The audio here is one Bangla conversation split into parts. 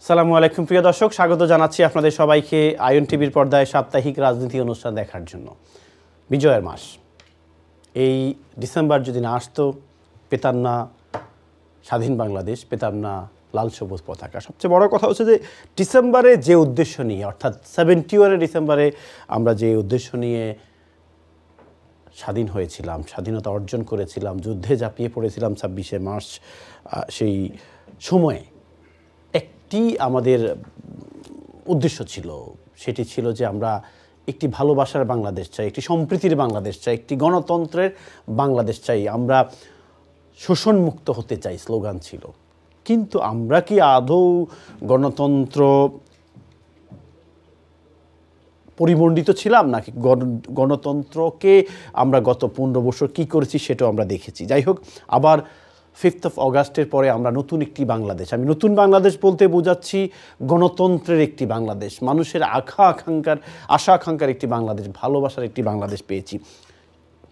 সালামু আলাইকুম প্রিয় দর্শক, স্বাগত জানাচ্ছি আপনাদের সবাইকে আয়ন টিভির পর্দায় সাপ্তাহিক রাজনীতি অনুষ্ঠান দেখার জন্য। বিজয়ের মাস, এই ডিসেম্বর যদি না আসতো, পেতাম না স্বাধীন বাংলাদেশ, পেতাম না লাল সবুজ পতাকা। সবচেয়ে বড় কথা হচ্ছে যে ডিসেম্বরে যে উদ্দেশ্য নিয়ে, অর্থাৎ 71 ডিসেম্বরে আমরা যে উদ্দেশ্য নিয়ে স্বাধীন হয়েছিলাম, স্বাধীনতা অর্জন করেছিলাম, যুদ্ধে ঝাঁপিয়ে পড়েছিলাম 26শে মার্চ, সেই সময়ে একটি আমাদের উদ্দেশ্য ছিল, সেটি ছিল যে আমরা একটি ভালোবাসার বাংলাদেশ চাই, একটি সম্প্রীতির বাংলাদেশ চাই, একটি গণতন্ত্রের বাংলাদেশ চাই, আমরা শোষণমুক্ত হতে চাই, স্লোগান ছিল। কিন্তু আমরা কি আদৌ গণতন্ত্র পরিমণ্ডিত ছিলাম, নাকি গণতন্ত্রকে আমরা গত 15 বছর কী করেছি সেটাও আমরা দেখেছি। যাই হোক, আবার 5 অগাস্টের পরে আমরা নতুন একটি বাংলাদেশ, আমি নতুন বাংলাদেশ বলতে বোঝাচ্ছি গণতন্ত্রের একটি বাংলাদেশ, মানুষের আশা আকাঙ্ক্ষার একটি বাংলাদেশ, ভালোবাসার একটি বাংলাদেশ পেয়েছি।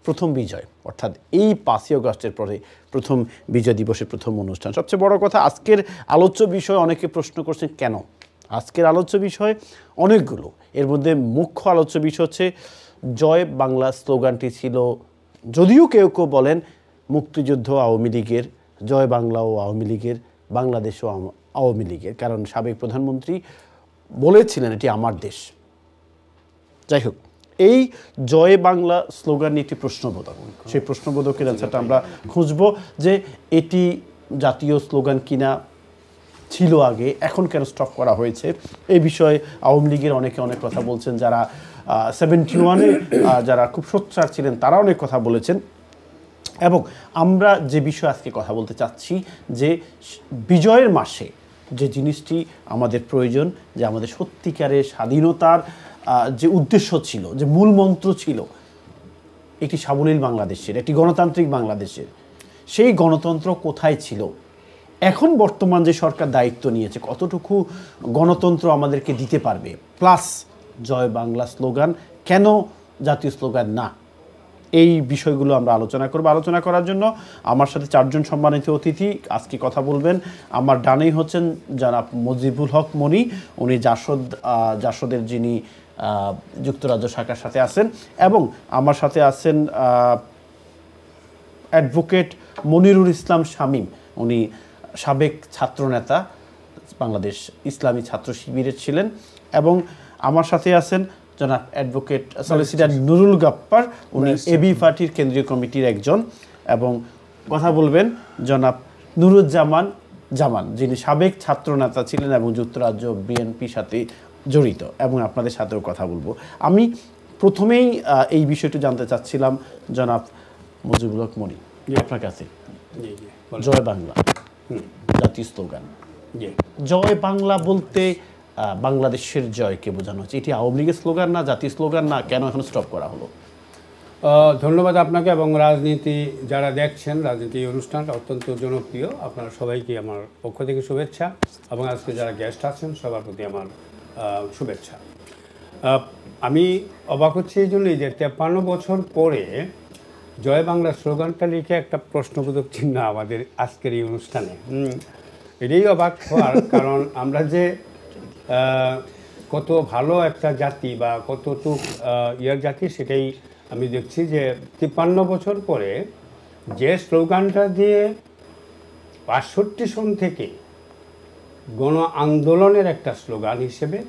প্রথম বিজয়, অর্থাৎ এই 5 অগাস্টের পরে প্রথম বিজয় দিবসের প্রথম অনুষ্ঠান। সবচেয়ে বড় কথা, আজকের আলোচ্য বিষয় অনেকে প্রশ্ন করছেন কেন। আজকের আলোচ্য বিষয় অনেকগুলো, এর মধ্যে মুখ্য আলোচ্য বিষয় হচ্ছে জয় বাংলা স্লোগানটি ছিল, যদিও কেউ কেউ বলেন মুক্তিযুদ্ধ আওয়ামী লীগের, জয় বাংলা ও আওয়ামী লীগের, বাংলাদেশ ও আওয়ামী লীগের, কারণ সাবেক প্রধানমন্ত্রী বলেছিলেন এটি আমার দেশ। যাই হোক, এই জয় বাংলা স্লোগান নিয়ে একটি প্রশ্নবোধক, সেই প্রশ্নবোধকের অ্যান্সারটা আমরা খুঁজব যে এটি জাতীয় স্লোগান কিনা, ছিল আগে, এখন কেন স্টপ করা হয়েছে। এই বিষয়ে আওয়ামী লীগের অনেকে অনেক কথা বলছেন, যারা 71-এ যারা খুব সোচ্চার ছিলেন তারা অনেক কথা বলেছেন। এবং আমরা যে বিষয়ে আজকে কথা বলতে চাচ্ছি, যে বিজয়ের মাসে যে জিনিসটি আমাদের প্রয়োজন, যে আমাদের সত্যিকারের স্বাধীনতার যে উদ্দেশ্য ছিল, যে মূল মন্ত্র ছিল একটি সাবলীল বাংলাদেশের, একটি গণতান্ত্রিক বাংলাদেশের, সেই গণতন্ত্র কোথায় ছিল। এখন বর্তমান যে সরকার দায়িত্ব নিয়েছে, কতটুকু গণতন্ত্র আমাদেরকে দিতে পারবে, প্লাস জয় বাংলা স্লোগান কেন জাতীয় স্লোগান না, এই বিষয়গুলো আমরা আলোচনা করব। আলোচনা করার জন্য আমার সাথে 4 জন সম্মানিত অতিথি আজকে কথা বলবেন। আমার ডানেই হচ্ছেন জনাব মজিবুল হক মনি, উনি জাসদের যিনি যুক্তরাজ্য শাখার সাথে আছেন, এবং আমার সাথে আছেন অ্যাডভোকেট মনিরুল ইসলাম শামীম, উনি সাবেক ছাত্রনেতা, বাংলাদেশ ইসলামী ছাত্র শিবিরের ছিলেন, এবং আমার সাথে আছেন জনাব অ্যাডভোকেট সলিসিটার নুরুল গাপ্পার, উনি এবি পার্টির কেন্দ্রীয় কমিটির একজন, এবং কথা বলবেন জনাব নুরুজ্জামান জামান, যিনি সাবেক ছাত্রনেতা ছিলেন এবং যুক্তরাজ্য বিএনপির সাথে জড়িত, এবং আপনাদের সাথেও কথা বলবো। আমি প্রথমেই এই বিষয়টি জানতে চাচ্ছিলাম জনাব মজিবুল হক মনি, আপনার কাছে জয় বাংলা জাতীয় স্লোগান, জয় বাংলা বলতে বাংলাদেশের জয়কে বোঝানো হচ্ছে, এটি আওয়ামী লীগের স্লোগান না, জাতীয় স্লোগান না, কেন এখন স্টপ করা হলো? ধন্যবাদ আপনাকে এবং রাজনীতি যারা দেখছেন, রাজনীতি অনুষ্ঠানটা অত্যন্ত জনপ্রিয়, আপনারা সবাইকে আমার পক্ষ থেকে শুভেচ্ছা, এবং আজকে যারা গেস্ট আছেন সবার প্রতি আমার শুভেচ্ছা। আমি অবাক হচ্ছি এই জন্যই যে 53 বছর পরে জয় বাংলা স্লোগানটা লিখে একটা প্রশ্নবোধক চিহ্ন আমাদের আজকের এই অনুষ্ঠানে, এটাই অবাক হওয়ার কারণ আমরা যে কত ভালো একটা জাতি বা কতটুক ইয়ার জাতি, সেটাই আমি দেখছি যে 53 বছর পরে যে স্লোগানটা দিয়ে 62 সন থেকে গণ আন্দোলনের একটা স্লোগান হিসেবে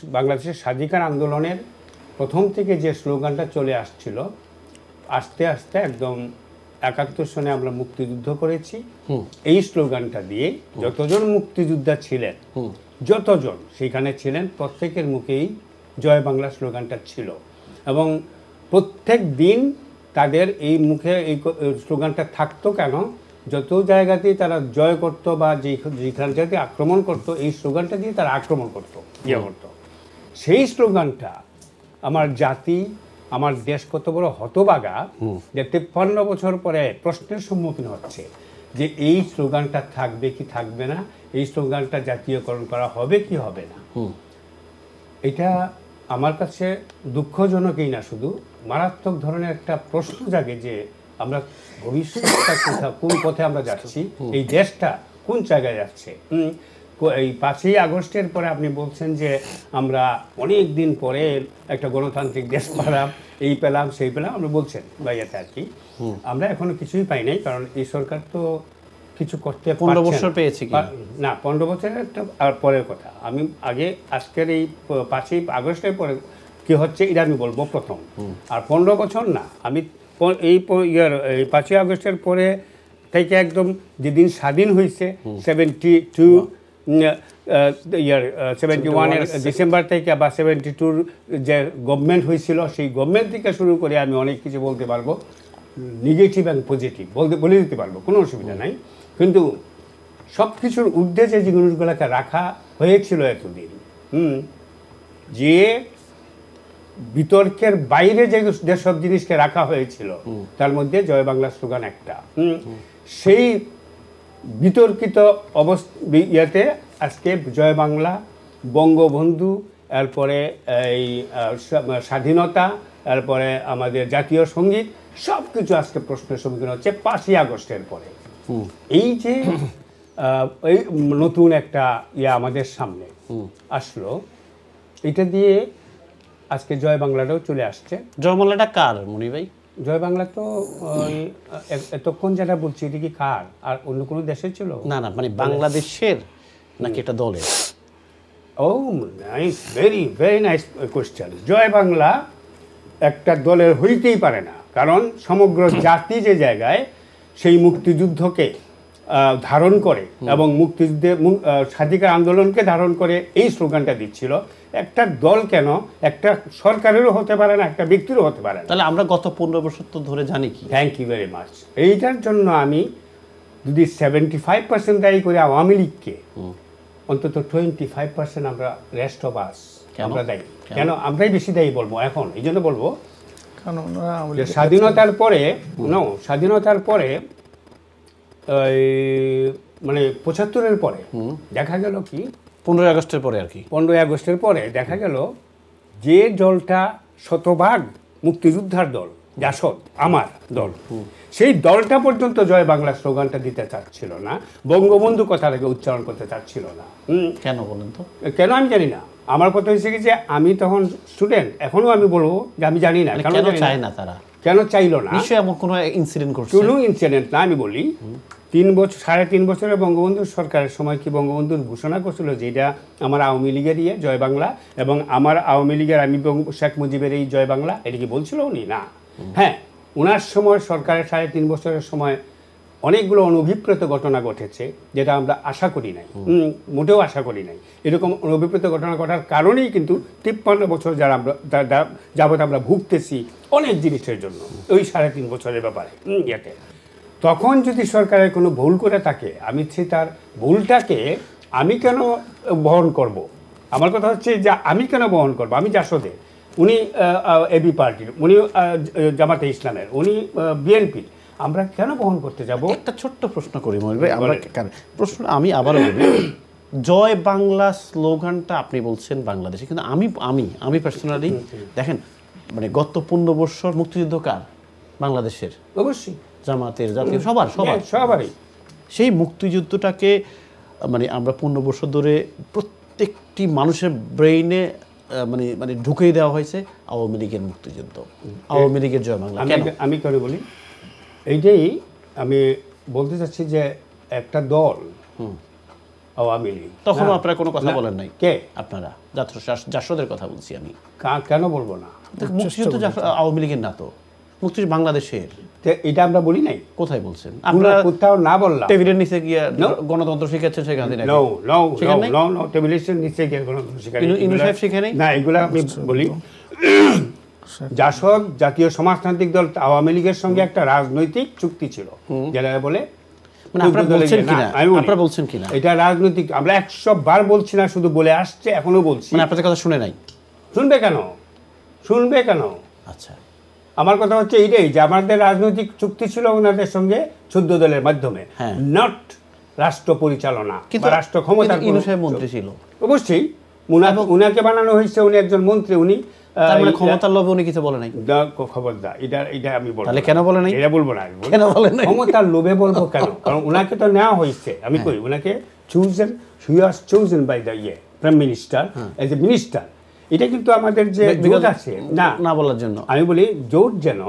বাংলাদেশের স্বাধিকার আন্দোলনের প্রথম থেকে যে স্লোগানটা চলে আসছিল, আস্তে আস্তে একদম 71 সনে আমরা মুক্তিযুদ্ধ করেছি, এই স্লোগানটা দিয়ে যতজন মুক্তিযোদ্ধা ছিলেন, যতজন সেখানে ছিলেন, প্রত্যেকের মুখেই জয় বাংলা স্লোগানটা ছিল, এবং প্রত্যেক দিন তাদের এই মুখে এই স্লোগানটা থাকতো। কেন? যত জায়গাতেই তারা জয় করতো বা যেখানে জায়গাতে আক্রমণ করতো, এই স্লোগানটা দিয়ে তারা আক্রমণ করতো, করতো। সেই স্লোগানটা আমার জাতি, আমার দেশ কত বড় হতবাগা যে 53 বছর পরে প্রশ্নের সম্মুখীন হচ্ছে যে এই স্লোগানটা থাকবে কি থাকবে না, এই স্লোগানটা জাতীয়করণ করা হবে কি হবে না। এটা আমার কাছে দুঃখজনকই না, শুধু মারাত্মক ধরনের একটা প্রশ্ন জাগে যে আমরা ভবিষ্যৎটা কোন পথে আমরা যাচ্ছি, এই দেশটা কোন জায়গায় যাচ্ছে। এই 5ই আগস্টের পরে আপনি বলছেন যে আমরা অনেক দিন পরে একটা গণতান্ত্রিক দেশ পেলাম, এই পেলাম সেই পেলাম, আমরা বলছেন ভাইয়াতে আর কি। আমরা এখনো কিছুই পাই নাই, কারণ এই সরকার তো কিছু করতে 15 বছর পেয়েছে কি না, 15 বছরের একটা আর পরের কথা। আমি আগে আজকের এই 5ই আগস্টের পরে কি হচ্ছে এটা আমি বলবো প্রথম। আর 15 বছর না, আমি এই 5ই আগস্টের পরে থেকে একদম যেদিন স্বাধীন হয়েছে 71 ডিসেম্বর থেকে বা 72 যে গভর্নমেন্ট হয়েছিল, সেই গভর্নমেন্ট থেকে শুরু করে আমি অনেক কিছু বলতে পারবো, নেগেটিভ এবং পজিটিভ বলে দিতে পারবো, কোনো অসুবিধা নাই। কিন্তু সব কিছুর ঊর্ধ্বে যে জিনিসগুলোকে রাখা হয়েছিল এতদিন, যে বিতর্কের বাইরে যেসব জিনিসকে রাখা হয়েছিল, তার মধ্যে জয় বাংলা স্লোগান একটা। সেই বিতর্কিত ইয়েতে আজকে জয় বাংলা, বঙ্গবন্ধু, এরপরে এই স্বাধীনতা, এরপরে আমাদের জাতীয় সঙ্গীত, সব কিছু আজকে প্রশ্নের সম্মুখীন হচ্ছে 5ই আগস্টের পরে। এই যে এই নতুন একটা আমাদের সামনে আসলো, এটা দিয়ে আজকে জয় বাংলাটাও চলে আসছে। জয় বাংলাটা কার মনি ভাই? জয় বাংলা তো এতক্ষণ যেটা বলছি, এটা কি কার আর অন্য কোনো দেশের ছিল? না না, মানে বাংলাদেশের নাকি এটা দলের? Oh nice, very very nice question. Joy Bangla একটা দলের হইতেই পারে না, কারণ সমগ্র জাতি যে জায়গায় সেই মুক্তিযুদ্ধকে ধারণ করে এবং মুক্তিযুদ্ধে স্বাধিকার আন্দোলনকে ধারণ করে এই স্লোগানটা দিচ্ছিল, একটা দল কেন, একটা সরকারেরও হতে পারে না, একটা ব্যক্তিরও হতে পারে না। তাহলে আমরা গত 15 বছর তো ধরে জানি কি। Thank you very much. এইটার জন্য আমি যদি 75% দায়ী করি আওয়ামী লীগকে, অন্তত 25% আমরা রেস্ট অফ আস আমরা দায়ী। কেন আমরাই বেশি দায়ী বলবো এখন, এই জন্য বলবো যে স্বাধীনতার পরে মানে 75-এর পরে দেখা গেল কি, 15 আগস্টের পরে আর কি, 15 আগস্টের পরে দেখা গেল যে দলটা শতভাগ মুক্তিযোদ্ধার দল, জাসদ আমার দল, সেই দলটা পর্যন্ত জয় বাংলা স্লোগানটা দিতে চাচ্ছিল না, বঙ্গবন্ধু কথাটাকে উচ্চারণ করতে চাচ্ছিল না। কেন বলেন তো? কেন আমি জানি না। আমার কথা হচ্ছে কি যে আমি তখন স্টুডেন্ট, এখনো আমি বলবো যে আমি জানি না কেন চায় না তারা, কেন চাইলো না। নিশ্চয়ই এমন কোনো ইনসিডেন্ট করছে? কোনো ইনসিডেন্ট না, আমি বলি 3.5 বছরের বঙ্গবন্ধু সরকারের সময় কি বঙ্গবন্ধুর ঘোষণা করছিল যে এটা আমার আওয়ামী লীগের জয় বাংলা এবং আমার আওয়ামী লীগের আমি শেখ মুজিবের এই জয় বাংলা, এটা কি বলছিল উনি? না। হ্যাঁ, ওনার সময় সরকারের 3.5 বছরের সময় অনেকগুলো অনভিপ্রেত ঘটনা ঘটেছে, যেটা আমরা আশা করি নাই, মোটেও আশা করি নাই। এরকম অনভিপ্রেত ঘটনা ঘটার কারণেই কিন্তু 53 বছর যাবত আমরা ভুগতেছি অনেক জিনিসের জন্য, ওই 3.5 বছরের ব্যাপারে ইয়েতে। তখন যদি সরকারের কোনো ভুল করে থাকে, আমি তার ভুলটাকে আমি কেন বহন করব? আমার কথা হচ্ছে যে আমি কেন বহন করব? আমি জাসদে, উনি এবি পার্টির, উনি জামাতে ইসলামের, উনি বিএনপির, আমরা কেন বহন করতে যাব? একটা ছোট্ট প্রশ্ন করি মনির ভাই, আমরা প্রশ্ন আমি আবারও বলি, জয় বাংলা স্লোগানটা আপনি বলছেন বাংলাদেশে, কিন্তু আমি পার্সোনালি দেখেন, মানে গত 15 বছর মুক্তিযুদ্ধ কার? বাংলাদেশের, অবশ্যই জামাতের, জাতীয়, সবারই। সেই মুক্তিযুদ্ধটাকে মানে আমরা 15 বছর ধরে প্রত্যেকটি মানুষের ব্রেইনে মানে ঢুকিয়ে দেওয়া হয়েছে আওয়ামী লীগের মুক্তিযুদ্ধ, আওয়ামী লীগের জয় বাংলা। আমি কেন বলি এইটাই আমি বলতে চাচ্ছি যে একটা দল আওয়ামী লীগ, তখন আপনারা কোনো কথা বলেন নাই? কে? আপনারা জাসদের কথা বলছি আমি। কেন বলবো না? মুক্তিযুদ্ধ আওয়ামী লীগের না তো, মুক্তিযুদ্ধ বাংলাদেশের। এটা আমরা বলি নাই। কোথায় বলছেন আপনারা? কোথাও না বললাম। টেবিলের নিচে গিয়ে গণতন্ত্র শিখাচ্ছেন শেখ হাসিনা? নো, টেবিলের নিচে গিয়ে গণতন্ত্র শিখাচ্ছেন ইনু সাহেব শিখায় না? এগুলা আমি বলি। জাসদ, জাতীয় সমাজতান্ত্রিক দল, আওয়ামী লীগের সঙ্গে একটা রাজনৈতিক চুক্তি ছিল, যেটা বলে আপনারা বলছেন কিনা এটা রাজনৈতিক। আমরা 100 বার বলছি না, শুধু বলে আসছে, এখনো বলছি। আপনাদের কথা শুনে নাই? শুনবে কেন? আচ্ছা, আমার কথা হচ্ছে এইটাই যে আমাদের রাজনৈতিক চুক্তি ছিল ওনাদের সঙ্গে 14 দলের মাধ্যমে, নট রাষ্ট্র পরিচালনা বা রাষ্ট্র ক্ষমতার। ইনু সাহেব মন্ত্রী ছিল। অবশ্যই উনাকে বানানো হয়েছে, উনি একজন মন্ত্রী, উনি তার মানে ক্ষমতার লোভে উনি কিছু বলে নাই, খবরদার, এটা আমি বলবো। তাহলে কেন বলে নাই? এটা বলবো না, কেন বলে নাই? ক্ষমতার লোভে বলবো কেন? কারণ ওনাকে তো নেওয়া হয়েছে, আমি কই ওনাকে chosen by the prime minister as a minister. এটা কিন্তু আমাদের যে জোট আছে না বলার জন্য আমি বলি জোট যেন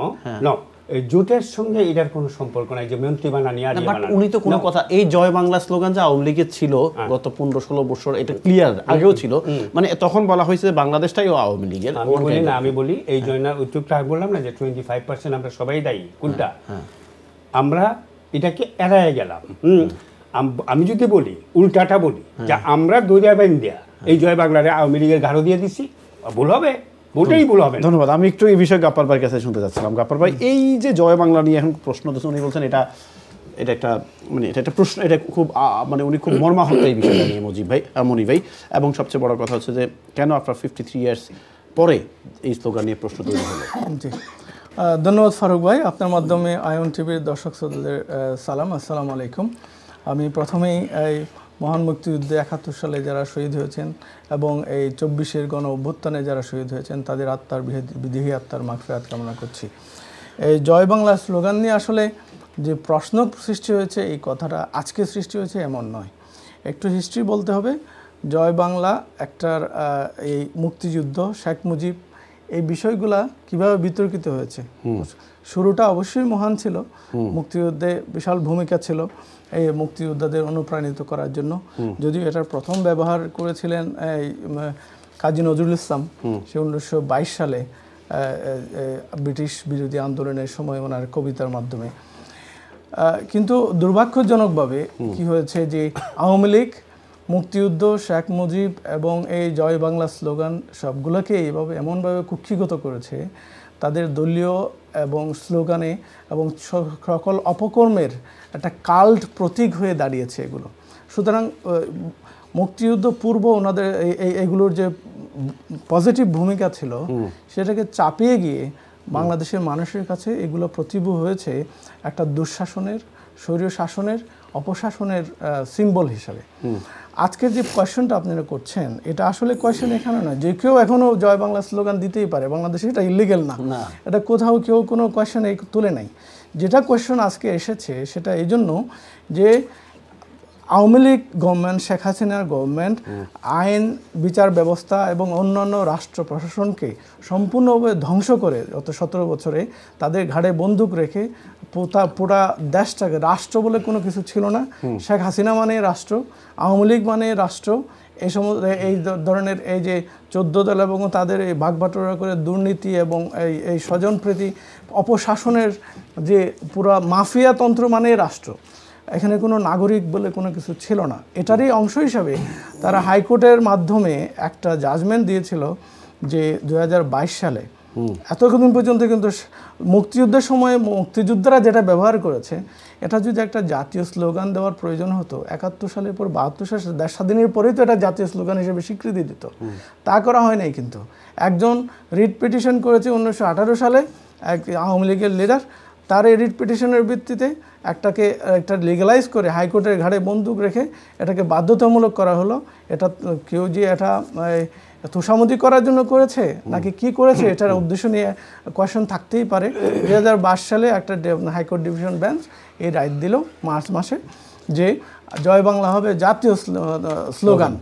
জোটের সঙ্গে এটার কোনো সম্পর্ক নাই যে মন্ত্রী বানানি আর উনি তো কোনো কথা, এই জয় বাংলা স্লোগান যে আওয়ামী লীগের ছিল গত 15-16 বছর, এটা ক্লিয়ার আগেও ছিল, মানে তখন বলা হয়েছে বাংলাদেশটাই আওয়ামী লীগের। আমি বলি এই জয়নার উদ্যোগটা বললাম না যে 25% আমরা সবাই দায়ী, কোনটা আমরা এটাকে এড়ায় গেলাম। আমি যদি বলি উল্টাটা বলি যে আমরা দরিয়া দেয়া এই জয় বাংলারে আওয়ামী লীগের ঘাড়ো দিয়ে দিচ্ছি, ভুল হবে, ভোটেই ভুল হবে। ধন্যবাদ। আমি একটু এই বিষয়ে গাপ্পার ভাইয়ের কাছে শুনতে চাচ্ছিলাম। গাপ্পার ভাই, এই যে জয় বাংলা নিয়ে এখন প্রশ্ন তো উনি বলছেন এটা একটা মানে এটা একটা প্রশ্ন, এটা খুব মানে উনি খুব মর্মাহত এই বিষয়টা নিয়ে মনি ভাই, এবং সবচেয়ে বড় কথা হচ্ছে যে কেন আফটার 53 ইয়ার্স পরে এই স্লোগান নিয়ে প্রশ্ন তৈরি হলো। জি, ধন্যবাদ ফারুক ভাই। আপনার মাধ্যমে আয়ন টিভির দর্শক শ্রোতাদের সালাম, আসসালামু আলাইকুম। আমি প্রথমেই এই মহান মুক্তিযুদ্ধে 71 সালে যারা শহীদ হয়েছেন এবং এই 24-এর গণ অভ্যুত্থানে যারা শহীদ হয়েছেন তাদের আত্মার বিদেহী আত্মার মাগফিরাত কামনা করছি। এই জয় বাংলা স্লোগান নিয়ে আসলে যে প্রশ্ন সৃষ্টি হয়েছে, এই কথাটা আজকে সৃষ্টি হয়েছে এমন নয়। একটু হিস্ট্রি বলতে হবে। জয় বাংলা একটার এই মুক্তিযুদ্ধ, শেখ মুজিব, এই বিষয়গুলা কিভাবে বিতর্কিত হয়েছে। শুরুটা অবশ্যই মহান ছিল, মুক্তিযুদ্ধে বিশাল ভূমিকা ছিল এই মুক্তিযোদ্ধাদের অনুপ্রাণিত করার জন্য। যদিও এটার প্রথম ব্যবহার করেছিলেন এই কাজী নজরুল ইসলাম, সে 1922 সালে ব্রিটিশ বিরোধী আন্দোলনের সময় ওনার কবিতার মাধ্যমে। কিন্তু দুর্ভাগ্যজনকভাবে কি হয়েছে যে আওয়ামী লীগ মুক্তিযুদ্ধ, শেখ মুজিব এবং এই জয় বাংলা স্লোগান সবগুলোকে এইভাবে এমনভাবে কুক্ষিগত করেছে, তাদের দলীয় এবং স্লোগানে এবং সকল অপকর্মের একটা কাল্ট প্রতীক হয়ে দাঁড়িয়েছে এগুলো। সুতরাং মুক্তিযুদ্ধ পূর্ব ওনাদের এগুলোর যে পজিটিভ ভূমিকা ছিল সেটাকে চাপিয়ে গিয়ে বাংলাদেশের মানুষের কাছে এগুলো প্রতিভূ হয়েছে একটা দুঃশাসনের, স্বৈর শাসনের, অপশাসনের সিম্বল হিসাবে। আজকের যে কোয়েশ্চনটা আপনারা করছেন, এটা আসলে কোয়েশ্চন এখানে নয় যে কেউ এখনও জয় বাংলা স্লোগান দিতেই পারে, বাংলাদেশে এটা ইলিগেল না, এটা কোথাও কেউ কোনো কোয়েশ্চন তুলে নাই। যেটা কোয়েশ্চন আজকে এসেছে সেটা এই জন্য যে আওয়ামী লীগ গভর্নমেন্ট, শেখ হাসিনার গভর্নমেন্ট আইন, বিচার ব্যবস্থা এবং অন্যান্য রাষ্ট্র প্রশাসনকে সম্পূর্ণভাবে ধ্বংস করে গত 17 বছরে তাদের ঘাড়ে বন্দুক রেখে পুরা দেশটাকে, রাষ্ট্র বলে কোনো কিছু ছিল না। শেখ হাসিনা মানে রাষ্ট্র, আওয়ামী লীগ মানে রাষ্ট্র, এই ধরনের এই যে 14 দল এবং তাদের এই ভাগবাটোয়ারা করে দুর্নীতি এবং এই স্বজনপ্রীতি অপশাসনের যে পুরা মাফিয়াতন্ত্র মানে রাষ্ট্র, এখানে কোনো নাগরিক বলে কোনো কিছু ছিল না। এটারই অংশ হিসাবে তারা হাইকোর্টের মাধ্যমে একটা জাজমেন্ট দিয়েছিল যে 2022 সালে, এতদিন পর্যন্ত কিন্তু মুক্তিযুদ্ধের সময় মুক্তিযোদ্ধারা যেটা ব্যবহার করেছে, এটা যদি একটা জাতীয় স্লোগান দেওয়ার প্রয়োজন হতো 71 সালের পর 72 সালে দেশ স্বাধীনের পরেই তো এটা জাতীয় স্লোগান হিসেবে স্বীকৃতি দিত। তা করা হয় নাই। কিন্তু একজন রিট পিটিশন করেছে 1918 সালে, এক আওয়ামী লীগের লিডার, তার এই রিট পিটিশনের ভিত্তিতে একটা লিগালাইজ করে হাইকোর্টের ঘাড়ে বন্দুক রেখে এটাকে বাধ্যতামূলক করা হলো। এটা কেউ যে এটা তোষামোদি করার জন্য করেছে নাকি কি করেছে, এটার উদ্দেশ্য নিয়ে কোয়েশ্চন থাকতেই পারে। 2022 সালে একটা হাইকোর্ট ডিভিশন বেঞ্চ এই রায় দিল মার্চ মাসে যে জয় বাংলা হবে জাতীয় স্লোগান।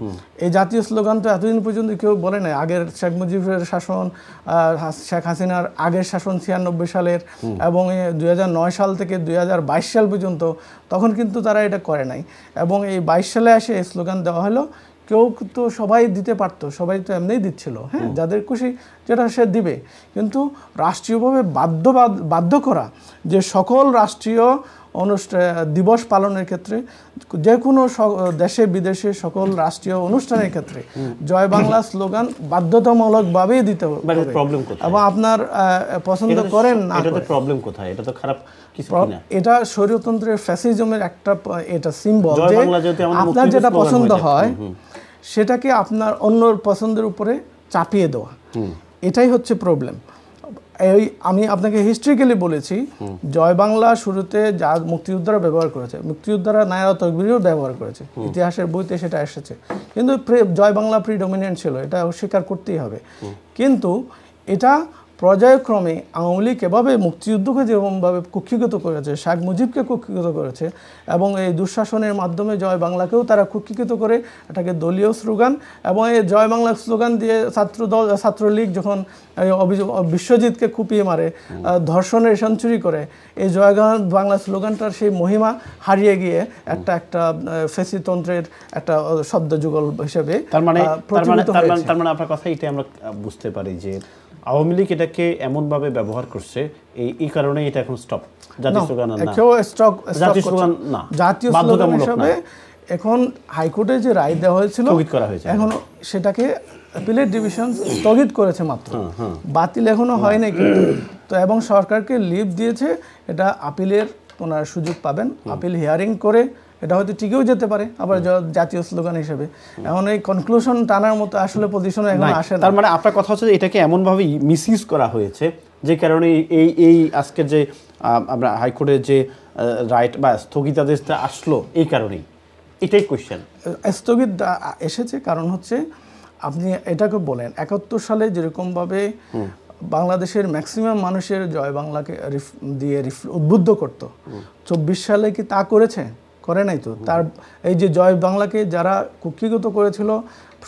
এই জাতীয় স্লোগান তো এতদিন পর্যন্ত কেউ বলে নাই। আগের শেখ মুজিবের শাসন, শেখ হাসিনার আগের শাসন 96 সালের এবং 2009 সাল থেকে 2022 সাল পর্যন্ত, তখন কিন্তু তারা এটা করে নাই। এবং এই 22 সালে এসে এই স্লোগান দেওয়া হলো। কেউ তো সবাই দিতে পারতো, সবাই তো এমনিই দিচ্ছিল, হ্যাঁ, যাদের খুশি যেটা সে দিবে। কিন্তু রাষ্ট্রীয়ভাবে বাধ্য করা যে সকল রাষ্ট্রীয় দিবস পালনের ক্ষেত্রে, যে কোনো দেশে বিদেশে সকল রাষ্ট্রীয় অনুষ্ঠানের ক্ষেত্রে জয় বাংলা স্লোগান বাধ্যতামূলকভাবেই দিতে হবে। এবং আপনার পছন্দ করেন না, প্রবলেম কোথায়? এটা তো খারাপ কিছু না, এটা স্বৈরতন্ত্রের ফ্যাসিজমের একটা এটা সিম্বল যে আপনার যেটা পছন্দ হয় সেটাকে আপনার অন্যর পছন্দের উপরে চাপিয়ে দেওয়া, এটাই হচ্ছে প্রবলেম। আমি আপনাকে হিস্ট্রিক্যালি বলেছি, জয় বাংলা শুরুতে যা মুক্তিযোদ্ধারা ব্যবহার করেছে, মুক্তিযোদ্ধারা নায়রা তকবীরও ব্যবহার করেছে, ইতিহাসের বইতে সেটা এসেছে। কিন্তু জয় বাংলা প্রিডমিনেন্ট ছিল, এটা অস্বীকার করতেই হবে। কিন্তু এটা পর্যায়ক্রমে আওয়ামী লীগ এভাবে মুক্তিযুদ্ধকে যেরকমভাবে কুক্ষিগত করেছে, শেখ মুজিবকে কুক্ষিগত করেছে, এবং এই দুঃশাসনের মাধ্যমে জয় বাংলাকেও তারা কুক্ষিগত করে এটাকে দলীয় স্লোগান, এবং এই জয় বাংলা স্লোগান দিয়ে ছাত্রলীগ যখন বিশ্বজিৎকে কুপিয়ে মারে, ধর্ষণের সেঞ্চুরি করে, এই জয় বাংলা স্লোগানটার সেই মহিমা হারিয়ে গিয়ে একটা ফেসিতন্ত্রের একটা শব্দ যুগল হিসেবে তার মানে আপনার কথা এটা আমরা বুঝতে পারি যে আওয়ামী লীগ এটাকে এমনভাবে ব্যবহার করছে এই কারণে এটা এখন স্টপ, জাতীয় স্লোগান না, জাতীয় স্লোগান না, জাতীয় স্লোগান হিসেবে এখন হাইকোর্টে যে রায় দেওয়া হয়েছিল স্থগিত করা হয়েছে, এখন সেটাকে অ্যাপিলেট ডিভিশন স্থগিত করেছে মাত্র, বাতিল এখনো হয়নি কিন্তু। তো এবং সরকারকে লিভ দিয়েছে, এটা আপিলের ওনারা সুযোগ পাবেন, আপিল হিয়ারিং করে এটা হয়তো টিকেও যেতে পারে আবার জাতীয় স্লোগান হিসেবে। এখন এই কনক্লুশন টানার মতো আসলে পজিশনে এখন আসে না। তার মানে আপনার কথা হচ্ছে যে এটাকে এমনভাবে মিসইউজ করা হয়েছে যে কারণে এই আজকে যে আমরা হাইকোর্টের যে রাইট বা স্থগিতাদেশটা আসলো এই কারণেই, এটাই কোয়েশ্চেন। স্থগিত এসেছে কারণ হচ্ছে আপনি এটাকে বলেন 71 সালে যেরকমভাবে বাংলাদেশের ম্যাক্সিমাম মানুষের জয় বাংলাকে দিয়ে উদ্বুদ্ধ করত, 24 সালে কি তা করেছে? করে নাই তো। তার এই যে জয় বাংলাকে যারা কুক্ষিগত করেছিল,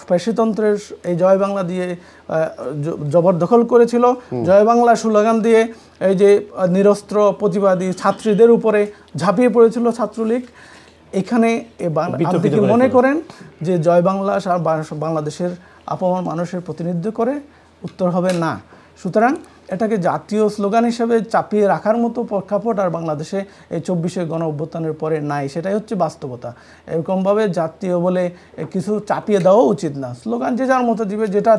পেশিতন্ত্রের এই জয় বাংলা দিয়ে জবরদখল করেছিল, জয় বাংলা স্লোগান দিয়ে এই যে নিরস্ত্র প্রতিবাদী ছাত্রীদের উপরে ঝাঁপিয়ে পড়েছিল ছাত্রলীগ, এখানে আপনি কি মনে করেন যে জয় বাংলা বাংলাদেশের আপামর মানুষের প্রতিনিধিত্ব করে? উত্তর হবে না। সুতরাং এটাকে জাতীয় স্লোগান হিসেবে চাপিয়ে রাখার মতো প্রেক্ষাপট আর বাংলাদেশে এই 24 গণ অভ্যুত্থানের পরে নাই, সেটাই হচ্ছে বাস্তবতা। এরকমভাবে জাতীয় বলে কিছু চাপিয়ে দেওয়া উচিত না, স্লোগান যে যার মতো দিবে, যেটা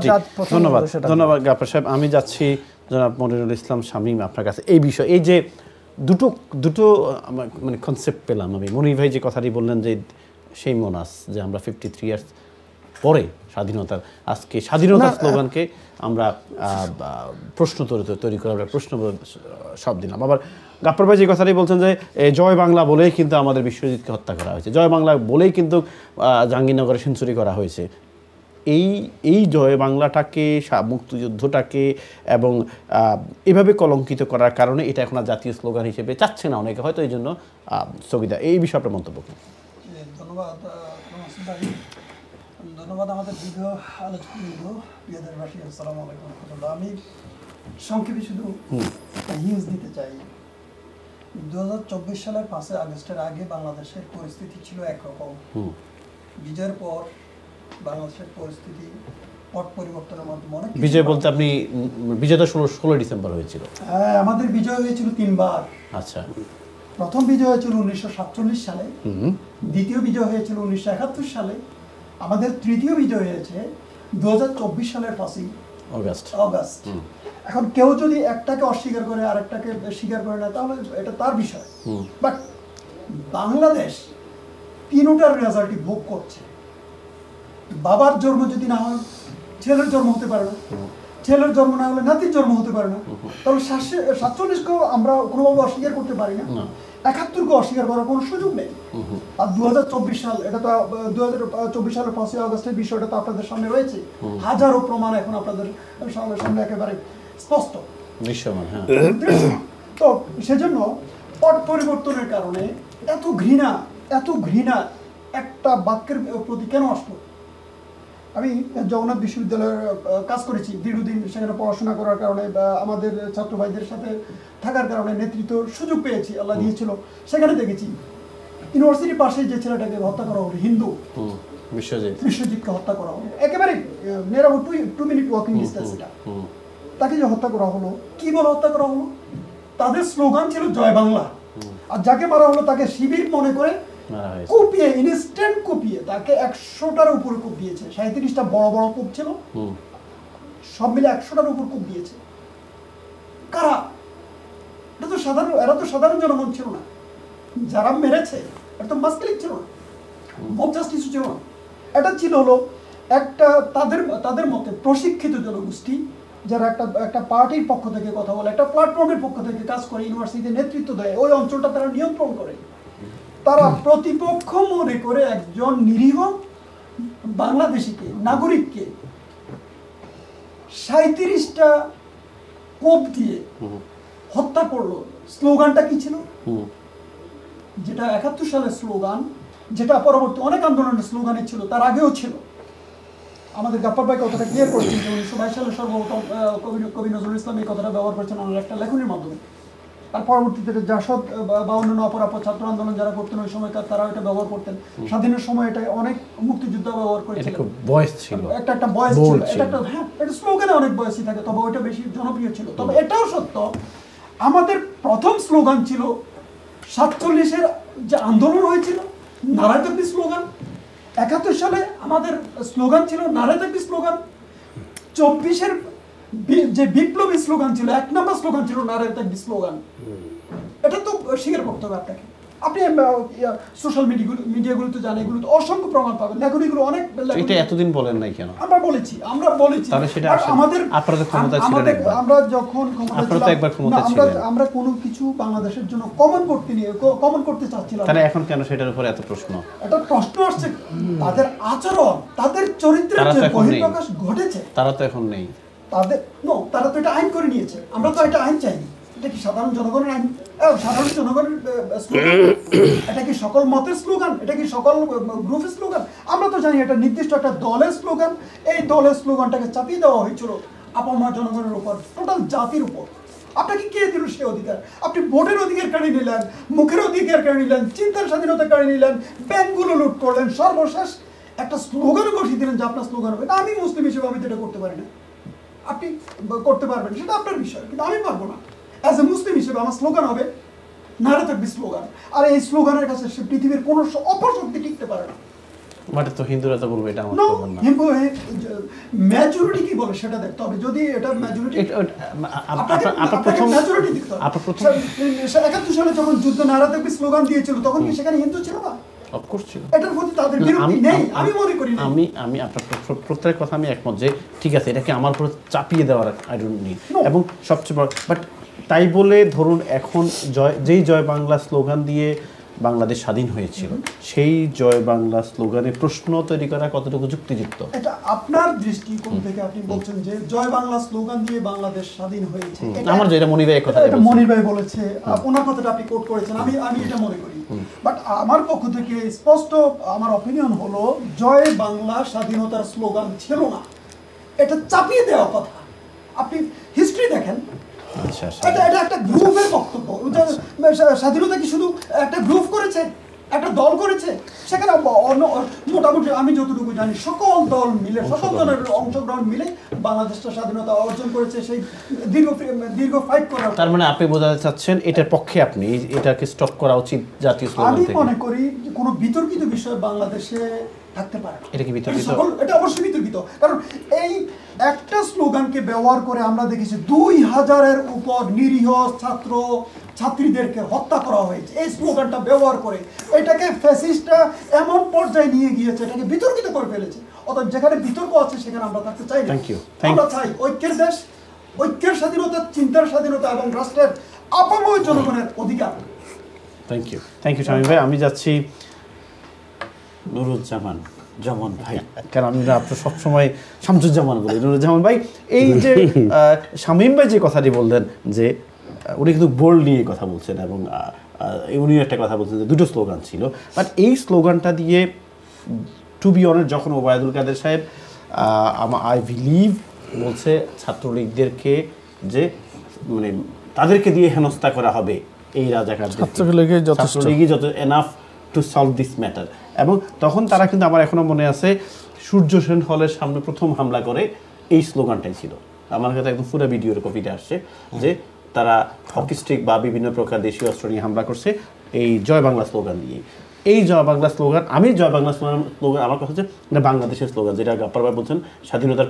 ধন্যবাদ ধন্যবাদ গাফফার সাহেব। আমি যাচ্ছি জনাব মনিরুল ইসলাম শামীম আপনার কাছে এই বিষয়, এই যে দুটো মানে কনসেপ্ট পেলাম আমি। মনির ভাই যে কথাটি বললেন যে সেই মোনাস যে আমরা 53 ইয়ার্স পরে স্বাধীনতার, আজকে স্বাধীনতার স্লোগানকে আমরা প্রশ্ন তৈরি করে আমরা প্রশ্ন সব দিলাম। আবার গাফফার ভাই যে কথাটি বলছেন যে জয় বাংলা বলেই কিন্তু আমাদের বিশ্বজিৎকে হত্যা করা হয়েছে, জয় বাংলা বলেই কিন্তু জাহাঙ্গীরনগরে সেঞ্চুরি করা হয়েছে। এই জয় বাংলাটাকে, মুক্তিযুদ্ধটাকে এবং এভাবে কলঙ্কিত করার কারণে এটা এখন আর জাতীয় স্লোগান হিসেবে চাচ্ছে না অনেকে, হয়তো এই জন্য স্থগিত। এই বিষয়ে আপনার মন্তব্য কি? ধন্যবাদ আমাদের দীর্ঘ আলোচনাবৃন্দ, প্রিয় দেশবাসী, আসসালামু আলাইকুম রহমতুল্লাহ। আমি সংক্ষেপে শুধু নিউজ দিতে চাই। 2024 সালের 5 আগস্টের আগে বাংলাদেশের পরিস্থিতি ছিল একরকম, বিজয়ের পর বাংলাদেশের পরিস্থিতি পট পরিবর্তনের মাধ্যমে। বিজয় বলতে আপনি বিজয় তো 16 ডিসেম্বর হয়েছিল? হ্যাঁ, আমাদের বিজয় হয়েছিল 3 বার। আচ্ছা, প্রথম বিজয় হয়েছিল 1947 সালে, দ্বিতীয় বিজয় হয়েছিল 1971 সালে, আমাদের তৃতীয় বিজয় হয়েছে 2024 সালের 5 অগাস্ট। এখন কেউ যদি একটাকে অস্বীকার করে আর একটাকে স্বীকার করে না, তাহলে এটা তার বিষয়। বাট বাংলাদেশ তিনটার রেজাল্টই ভোগ করছে। বাবার জন্ম যদি না হয়, ছেলের জন্ম হতে পারে না, ছেলের জন্ম না হলে নাতির জন্ম হতে পারে না। তাহলে 47কেও আমরা কোনোভাবে অস্বীকার করতে পারি না, 71কে অস্বীকার করার কোনো সুযোগ নেই। আর 2024 সাল, এটা তো 2024 সালের 5 আগস্টের বিষয়টা তো আপনাদের সামনে রয়েছে, হাজারো প্রমাণ এখন আপনাদের সামনে একেবারে স্পষ্ট। তো সেজন্য পট পরিবর্তনের কারণে এত ঘৃণা একটা বাক্যের প্রতি কেন আসলো? আমি জগন্নাথ বিশ্ববিদ্যালয়ে কাজ করেছি দীর্ঘদিন, সেখানে পড়াশোনা করার কারণে বা আমাদের ছাত্র ভাইদের সাথে থাকার কারণে নেতৃত্ব সুযোগ পেয়েছি, আল্লাহ দিয়েছিল। সেখানে দেখেছি ইউনিভার্সিটির পাশে যে ছেলেটাকে হত্যা করা হলো, হিন্দু বিশ্বজিৎকে হত্যা করা হলো, একেবারে near about 2 minute walking distance. এটা তাকে যে হত্যা করা হলো, কি বলে হত্যা করা হলো? তাদের স্লোগান ছিল জয় বাংলা, আর যাকে মারা হলো তাকে শিবির মনে করে কুপিয়ে, ইনস্ট্যান্ট কুপিয়ে, তাকে 100টার উপরে কুপ দিয়েছে। 37টা বড় বড় কুপ ছিল, সব মিলে 100টার উপর কুপ দিয়েছে। কারা? এরা তো সাধারণ জনগণ ছিল না, যারা মেরেছে এটা তো মাস্কিলিক ছিল না, মব জাস্টিস ছিল না। এটা ছিল হলো একটা তাদের মতে প্রশিক্ষিত জনগোষ্ঠী, যারা একটা পার্টির পক্ষ থেকে কথা বলে, একটা প্ল্যাটফর্মের পক্ষ থেকে কাজ করে, ইউনিভার্সিটিতে নেতৃত্ব দেয়, ওই অঞ্চলটা তারা নিয়ন্ত্রণ করে। তারা প্রতিপক্ষ মনে করে একজন নিরীহ বাংলাদেশিকে, নাগরিককে 37টা কোপ দিয়ে হত্যা করলো, স্লোগানটা কি ছিল? যেটা 71 সালের স্লোগান, যেটা পরবর্তী অনেক আন্দোলনের স্লোগানে ছিল, তার আগেও ছিল। আমাদের গাপ্পার ভাই কথাটা ক্লিয়ার করেছেন যে 1922 সালে সর্বপ্রথম কবি নজরুল ইসলাম এই কথাটা ব্যবহার করেছেন ওনার একটা লেখনের মাধ্যমে। আর পরবর্তীতে জাসদ বা অন্যান্য অপরাপর ছাত্র আন্দোলন যারা করতেন ওই সময়কার, তারা এটা ব্যবহার করতেন। স্বাধীনের সময় এটা অনেক মুক্তিযোদ্ধা ব্যবহার করেছিল, বয়স ছিল, একটা বয়স ছিল, এটা একটা এটা স্লোগানে অনেক বয়সই থাকে, তবে ওইটা বেশি জনপ্রিয় ছিল। তবে এটাও সত্য, আমাদের প্রথম স্লোগান ছিল 47-এর যে আন্দোলন হয়েছিল, নারায়ে তাকবীর স্লোগান। 71 সালে আমাদের স্লোগান ছিল নারায়ে তাকবীর স্লোগান। 24-এর যে বিপ্লবী স্লোগান ছিল, 1 নম্বর স্লোগান ছিল নারায়ে তাকবীর স্লোগান। এটা তো স্বীকার করতে হবে আপনাকে। আপনি সোশ্যাল মিডিয়াগুলোতে জানেন, এগুলো তো অসংখ্য প্রমাণ পাবেন, লেখনীগুলো অনেক। এটা এতদিন বলেন নাই কেন? আমরা বলেছি তাহলে সেটা আমাদের আপনারা তো ক্ষমতা ছিলেন, আমরা যখন ক্ষমতা ছিলাম, আমরা কোনো কিছু বাংলাদেশের জন্য কমন করতে চাচ্ছিলাম। তাহলে এখন কেন সেটার উপর এত প্রশ্ন? এটা প্রশ্ন আসছে, তাদের আচরণ, তাদের চরিত্রের যে বহিঃপ্রকাশ ঘটেছে, তারা তো এখন নেই। তারা তো এটা আইন করে নিয়েছে। আমরা তো এটা আইন চাইনি। এটা কি সাধারণ জনগণের আইন? সাধারণ জনগণের স্লোগান? এটা কি সকল মতের স্লোগান? এটা কি সকল গ্রুপের স্লোগান? আমরা তো জানি এটা নির্দিষ্ট একটা দলের স্লোগান। এই দলের স্লোগানটাকে চাপিয়ে দেওয়া হয়েছিল আপামর জনগণের উপর, টোটাল জাতির উপর। আপনাকে কে দিল সে অধিকার? আপনি ভোটের অধিকার কেড়ে নিলেন, মুখের অধিকার কেড়ে নিলেন, চিন্তার স্বাধীনতা কেড়ে নিলেন, ব্যাংকগুলো লুট করলেন, সর্বশেষ একটা স্লোগানও বসিয়ে দিলেন যে আপনার স্লোগান হবে। আমি মুসলিম হিসেবে আমি তো এটা করতে পারি না। আপনি করতে পারবেন, সেটা আপনার বিষয়, কিন্তু আমি পারবো না। অ্যাজ এ মুসলিম হিসেবে আমার স্লোগান হবে নারায়ে তাকবীর স্লোগান। আর এই স্লোগানের কাছে সে পৃথিবীর কোনো অপশক্তি টিকতে পারে না। মানে তো হিন্দুরা তো বলবে এটা আমার স্লোগান না। মেজরিটি কি বলে সেটা দেখতে হবে। যদি এটা মেজরিটি, আপনার প্রথম মেজরিটি দেখতে হবে। 71 সালে যখন যুদ্ধ নারায়ে তাকবীর স্লোগান দিয়েছিল, তখন কি সেখানে হিন্দু ছিল না? অফকোর্স ছিল। এটার প্রতি তাদের বিরক্তি নেই, আমি মনে করি না। আমি আপনার প্রত্যেক কথা আমি একমত যে ঠিক আছে, এটাকে আমার উপর চাপিয়ে দেওয়ার আই ডোন্ট নিড। এবং সবচেয়ে বড় বাট তাই বলে ধরুন এখন যেই জয় বাংলা স্লোগান দিয়ে বাংলাদেশ স্বাধীন হয়েছিল, সেই জয় বাংলা স্লোগানে প্রশ্ন তৈরি করা কতটুকু যুক্তিযুক্ত? এটা আপনার দৃষ্টিকোণ থেকে আপনি বলছেন যে জয় বাংলা স্লোগান দিয়ে বাংলাদেশ স্বাধীন হয়েছে। আমার যেটা মনির ভাই কথা, এটা মনির ভাই বলেছে, ওনার কথাটা আপনি কোট করেছেন, আমি এটা মনে করি। বাট আমার পক্ষ থেকে স্পষ্ট আমার অপিনিয়ন হলো জয় বাংলা স্বাধীনতার স্লোগান ছিল না, এটা চাপিয়ে দেওয়া কথা। আপনি হিস্ট্রি দেখেন, এটা একটা গ্রুপের বক্তব্য। স্বাধীনতা কি শুধু একটা গ্রুপ করেছে, একটা দল করেছে? সেখানে মোটামুটি আমি যতটুকু জানি সকল দল মিলে, সকল দলের অংশগ্রহণ মিলে বাংলাদেশটা স্বাধীনতা অর্জন করেছে, সেই দীর্ঘ ফাইট করার। তার মানে আপনি বোঝাতে চাচ্ছেন এটার পক্ষে, আপনি এটাকে স্টপ করা উচিত জাতীয় স্লোগান থেকে? আমি মনে করি কোনো বিতর্কিত বিষয় বাংলাদেশে থাকতে পারে। এটা কি বিতর্কিত? এটা অবশ্যই বিতর্কিত, কারণ এই একটা স্লোগানকে ব্যবহার করে আমরা দেখেছি 2000-এর উপর নিরীহ ছাত্র ছাত্রীদেরকে হত্যা করা হয়েছে এই স্লোগানটা ব্যবহার করে। এটাকে ফ্যাসিস্টরা এমন পর্যায়ে নিয়ে গিয়েছে, এটাকে বিতর্কিত করে ফেলেছে। অর্থাৎ যেখানে বিতর্ক আছে সেখানে আমরা থাকতে চাই না। আমরা চাই ঐক্যের দেশ, ঐক্যের স্বাধীনতা, চিন্তার স্বাধীনতা এবং রাষ্ট্রের আপামর জনগণের অধিকার। থ্যাংক ইউ শামীম ভাই। আমি যাচ্ছি নুরুজ্জামান জামান ভাই, কারণ আমি আপনার সবসময় শামসুজ্জামান বলি। নুরুজ্জামান ভাই, এই যে শামীম ভাই যে কথাটি বললেন যে উনি কিন্তু বোল্ড নিয়ে কথা বলছেন, এবং উনি একটা কথা বলছেন যে দুটো স্লোগান ছিল, বাট এই স্লোগানটা দিয়ে টু বি অনেস্ট যখন ওবায়দুল কাদের সাহেব আই বিলিভ বলছে ছাত্রলীগদেরকে যে মানে তাদেরকে দিয়ে হেনস্থা করা হবে এই রাজাকারদের, ছাত্রলীগই যত enough to solve this matter. এবং তখন তারা কিন্তু আমার এখনো মনে আছে সূর্য সেন হলের সামনে প্রথম হামলা করে এই স্লোগানটাই ছিল। আমার কাছে একদম পুরো ভিডিওর কপিটা আসছে যে তারা হকি স্টিক বা বিভিন্ন প্রকার দেশীয় অস্ত্র নিয়ে হামলা করছে এই জয় বাংলা স্লোগান দিয়ে। এই জয় বাংলা স্লোগান, আমি জয় বাংলা স্লোগান আমার কথা হচ্ছে এটা বাংলাদেশের স্লোগান, যেটা গাপ্পার ভাই বলছেন স্বাধীনতার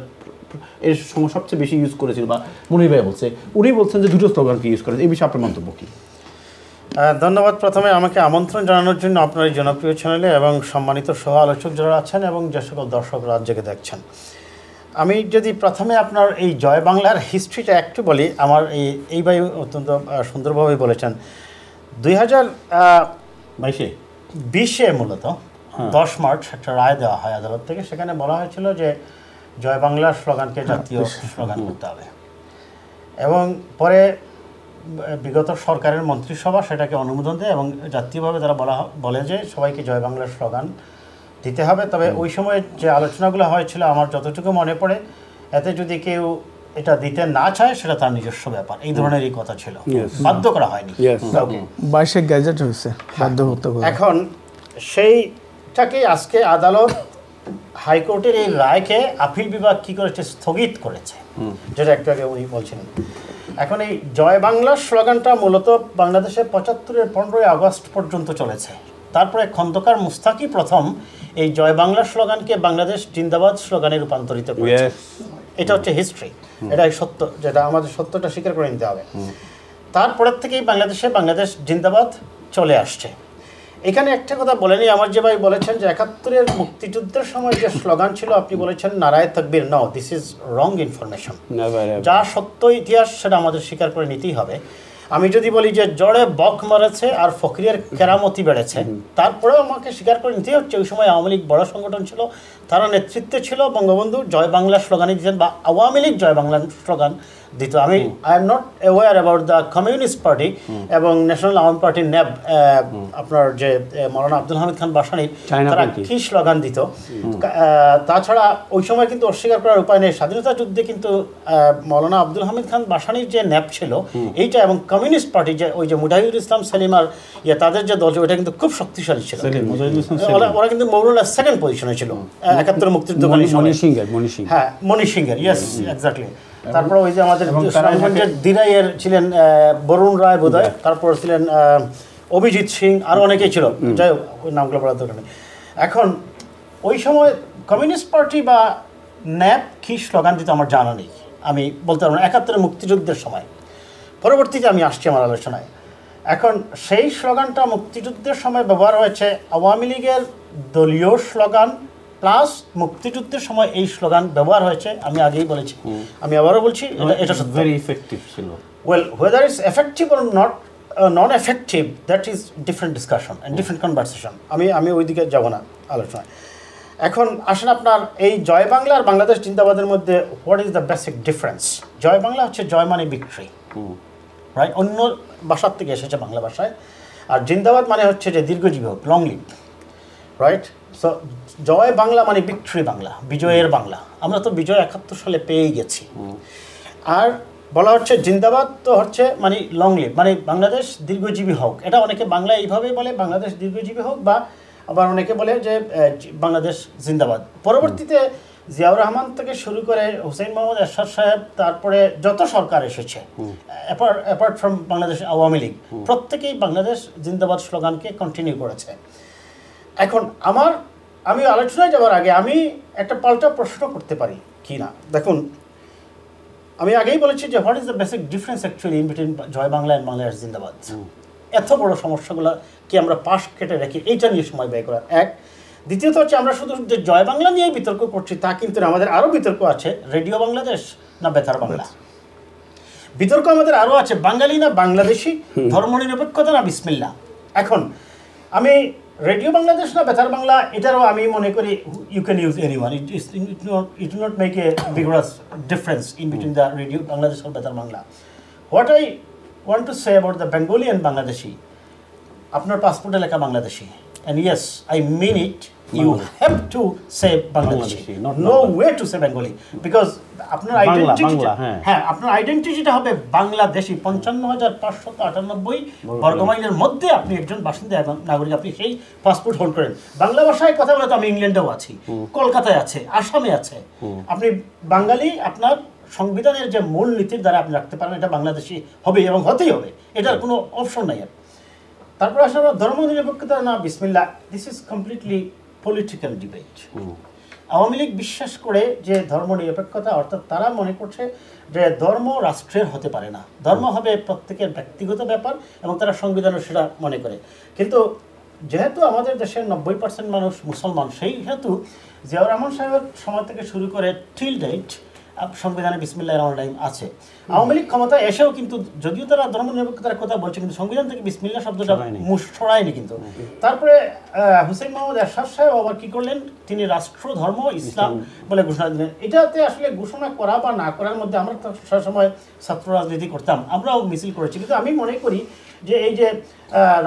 এর সবচেয়ে বেশি ইউজ করেছিল, বা মনির ভাই বলছে, উনি বলছেন যে দুটো স্লোগানকে ইউজ করেছে। এই বিষয়ে আপনার মন্তব্য কী? ধন্যবাদ প্রথমে আমাকে আমন্ত্রণ জানানোর জন্য আপনার এই জনপ্রিয় চ্যানেলে, এবং সম্মানিত সহ আলোচক যারা আছেন এবং যে সকল দর্শকরা রাজ্যকে দেখছেন। আমি যদি প্রথমে আপনার এই জয় বাংলার হিস্ট্রিটা একটু বলি, আমার এই ভাই অত্যন্ত সুন্দরভাবে বলেছেন 2020-এ মূলত 10 মার্চ একটা রায় দেওয়া হয় আদালত থেকে। সেখানে বলা হয়েছিল যে জয় বাংলার স্লোগানকে জাতীয় স্লোগান করতে হবে, এবং পরে বিগত সরকারের মন্ত্রিসভা সেটাকে অনুমোদন দেয় এবং জাতীয়ভাবে তারা বলে যে সবাইকে জয় বাংলার স্লোগান দিতে হবে। তবে ওই সময় যে আলোচনাগুলো হয়েছিল আমার যতটুকু মনে পড়ে, এতে যদি কেউ এটা দিতে না চায় সেটা তার নিজস্ব ব্যাপার, এই ধরনেরই কথা ছিল, বাধ্য করা হয়নি। 22 গ্যাজেট হয়েছে বাধ্যবাধকতা করে। এখন সেইটাকে আজকে আদালত হাইকোর্টের এই রায়কে আপিল বিভাগ কি করেছে, স্থগিত করেছে, যেটা একটু আগে উনি বলছিলেন। এখন এই জয় বাংলা স্লোগানটা মূলত বাংলাদেশে 75-এর 15ই আগস্ট পর্যন্ত চলেছে। তারপরে খন্দকার মুস্তাকি প্রথম এই জয় বাংলা স্লোগানকে বাংলাদেশ জিন্দাবাদ স্লোগানে রূপান্তরিত করেছে। এটা হচ্ছে হিস্ট্রি, এটাই সত্য, যেটা আমাদের সত্যটা স্বীকার করে নিতে হবে। তারপরের থেকেই বাংলাদেশ জিন্দাবাদ চলে আসছে। এখানে একটা কথা বলেনি, আমার যে ভাই বলেছেন যে 71-এর মুক্তিযুদ্ধের সময় যে স্লোগান ছিল, আপনি বলেছেন নারায়ে তাকবীর। No, this is wrong information. যা সত্য ইতিহাস সেটা আমাদের স্বীকার করে নিতেই হবে। আমি যদি বলি যে জড়ে বক মারেছে আর ফখরিয়ার কেরামতি বেড়েছে, তারপরেও আমাকে স্বীকার করে নিতেই হচ্ছে ওই সময় আওয়ামী লীগ বড় সংগঠন ছিল, তারা নেতৃত্বে ছিল, বঙ্গবন্ধু জয় বাংলা স্লোগানই দিতেন বা আওয়ামী লীগ জয় বাংলা স্লোগান দিত। I am not aware about the communist party এবং ন্যাশনাল আওয়ামী পার্টি ন্যাব, আপনার যে মৌলানা আব্দুল হামিদ খান বাসানির, তারা কি স্লোগান দিত। তাছাড়া ওই সময় কিন্তু অস্বীকার করার উপায় নেই, স্বাধীনতা যুদ্ধে কিন্তু মৌলানা আব্দুল হামিদ খান বাসানির যে ন্যাব ছিল এইটা, এবং কমিউনিস্ট পার্টি যে ওই যে মুজাহিদুল ইসলাম সেলিম আর তাদের যে দল, ওইটা কিন্তু খুব শক্তিশালী ছিল। ওরা কিন্তু মৌলানা সেকেন্ড পজিশনে ছিল 71 মুক্তিযুদ্ধ। হ্যাঁ, মণি সিংহের, ইয়েস, এক্স্যাক্টলি। তারপরে ওই যে আমাদের দিরাইয়ের ছিলেন বরুণ রায় বোধহয়, তারপর ছিলেন অভিজিৎ সিং, আরও অনেকেই ছিল, যাই হোক ওই নামগুলো বলার দরকার নেই। এখন ওই সময় কমিউনিস্ট পার্টি বা ন্যাপ কি স্লোগান দিত আমার জানা নেই, আমি বলতে পারবো না 71-এর মুক্তিযুদ্ধের সময়। পরবর্তীতে আমি আসছি আমার আলোচনায়। এখন সেই স্লোগানটা মুক্তিযুদ্ধের সময় ব্যবহার হয়েছে, আওয়ামী লীগের দলীয় স্লোগান প্লাস মুক্তিযুদ্ধের সময় এই স্লোগান ব্যবহার হয়েছে। আমি আগেই বলেছি, আমি আবারও বলছি, এটা ভেরি ইফেক্টিভ ছিল। Well, whether it's effective or not effective, that is different discussion and different conversation. আমি ওই দিকে যাব না আলোচনায়। এখন আসেন আপনার এই জয় বাংলা আর বাংলাদেশ জিন্দাবাদের মধ্যে what is the basic difference. Joy Bangla হচ্ছে জয় মানে বিক্রি, রাইট, অন্য ভাষার থেকে এসেছে বাংলা ভাষায়। আর জিন্দাবাদ মানে হচ্ছে যে দীর্ঘজীবী হোক, লং লিভ, রাইট। সো জয় বাংলা মানে বিক্রি বাংলা, বিজয়ের বাংলা। আমরা তো বিজয় 71 সালে পেয়েই গেছি। আর বলা হচ্ছে জিন্দাবাদ তো হচ্ছে মানে লং লিভ, মানে বাংলাদেশ দীর্ঘজীবী হোক। এটা অনেকে বাংলা এইভাবেই বলে, বাংলাদেশ দীর্ঘজীবী হোক, বা আবার অনেকে বলে যে বাংলাদেশ জিন্দাবাদ। পরবর্তীতে জিয়াউর রহমান থেকে শুরু করে হুসেইন মোহাম্মদ এরশাদ সাহেব, তারপরে যত সরকার এসেছে অ্যাপার্ট ফ্রম বাংলাদেশ আওয়ামী লীগ, প্রত্যেকেই বাংলাদেশ জিন্দাবাদ স্লোগানকে কন্টিনিউ করেছে। এখন আমি আলোচনায় যাওয়ার আগে আমি একটা পাল্টা প্রশ্ন করতে পারি কি না। দেখুন, আমি আগেই বলেছি যে what is the basic difference actually in between জয় বাংলা অ্যান্ড বাংলাদেশ জিন্দাবাদ। এত বড় সমস্যাগুলো কি আমরা পাশ কেটে রাখি, এইটা নিয়ে সময় ব্যয় করার এক। দ্বিতীয়ত হচ্ছে আমরা শুধু যে জয় বাংলা নিয়েই বিতর্ক করছি তা কিন্তু আমাদের আরও বিতর্ক আছে, রেডিও বাংলাদেশ না বেতার বাংলা। বিতর্ক আমাদের আরও আছে, বাঙালি না বাংলাদেশি, ধর্মনিরপেক্ষতা না বিসমিল্লাহ। এখন আমি রেডিও বাংলাদেশ না বেতার বাংলা, এটারও আমি মনে করি you can use anyone, it will not make a vigorous difference in between the radio Bangladesh or betar Bangla. What I want to say about the Bengali and Bangladeshi, আপনার পাসপোর্টে লেখা Bangladeshi, and yes, I mean it, you have to say Bangladeshi, no way to say Bengali, because আপনার আইডেন্টিটি, হ্যাঁ, আপনার আইডেন্টিটিটা হবে বাংলাদেশি। 55,598 বর্গমাইলের মধ্যে আপনি একজন বাসিন্দা এবং নাগরিক, আপনি সেই পাসপোর্ট হোল্ড করেন। বাংলা ভাষায় কথা বলে তো আমি ইংল্যান্ডেও আছি, কলকাতায় আছে, আসামে আছে। আপনি বাঙালি, আপনার সংবিধানের যে মূল নীতির দ্বারা আপনি রাখতে পারেন, এটা বাংলাদেশি হবে এবং হতেই হবে, এটার কোনো অপশন নাই। তারপরে আসলে ধর্মনিরপেক্ষতা না বিসমিল্লাহ, this is completely political debate. Awami League বিশ্বাস করে যে ধর্মনিরপেক্ষতা, অর্থাৎ তারা মনে করছে যে ধর্ম রাষ্ট্রের হতে পারে না, ধর্ম হবে প্রত্যেকের ব্যক্তিগত ব্যাপার, এবং তারা সংবিধানও সেটা মনে করে। কিন্তু যেহেতু আমাদের দেশের 90% মানুষ মুসলমান, সেই হেতু জিয়াউর রহমান সাহেবের সময় থেকে শুরু করে টিল ডেট সংবিধানে বিসমিল্লাহির রহমানির রহিম আছে। আওয়ামী লীগ ক্ষমতায় এসেও কিন্তু যদিও তারা ধর্মনিরপেক্ষতার কথা বলছে কিন্তু সংবিধান থেকে বিসমিল্লাহ শব্দটা সরায়নি কিন্তু। তারপরে হুসেইন মোহাম্মদ এরশাদ সাহেব আবার কি করলেন, তিনি রাষ্ট্র ধর্ম ইসলাম বলে ঘোষণা দিলেন। এটাতে আসলে ঘোষণা করা বা না করার মধ্যে আমরা তো সবসময় ছাত্র রাজনীতি করতাম, আমরাও মিছিল করেছি, কিন্তু আমি মনে করি যে এই যে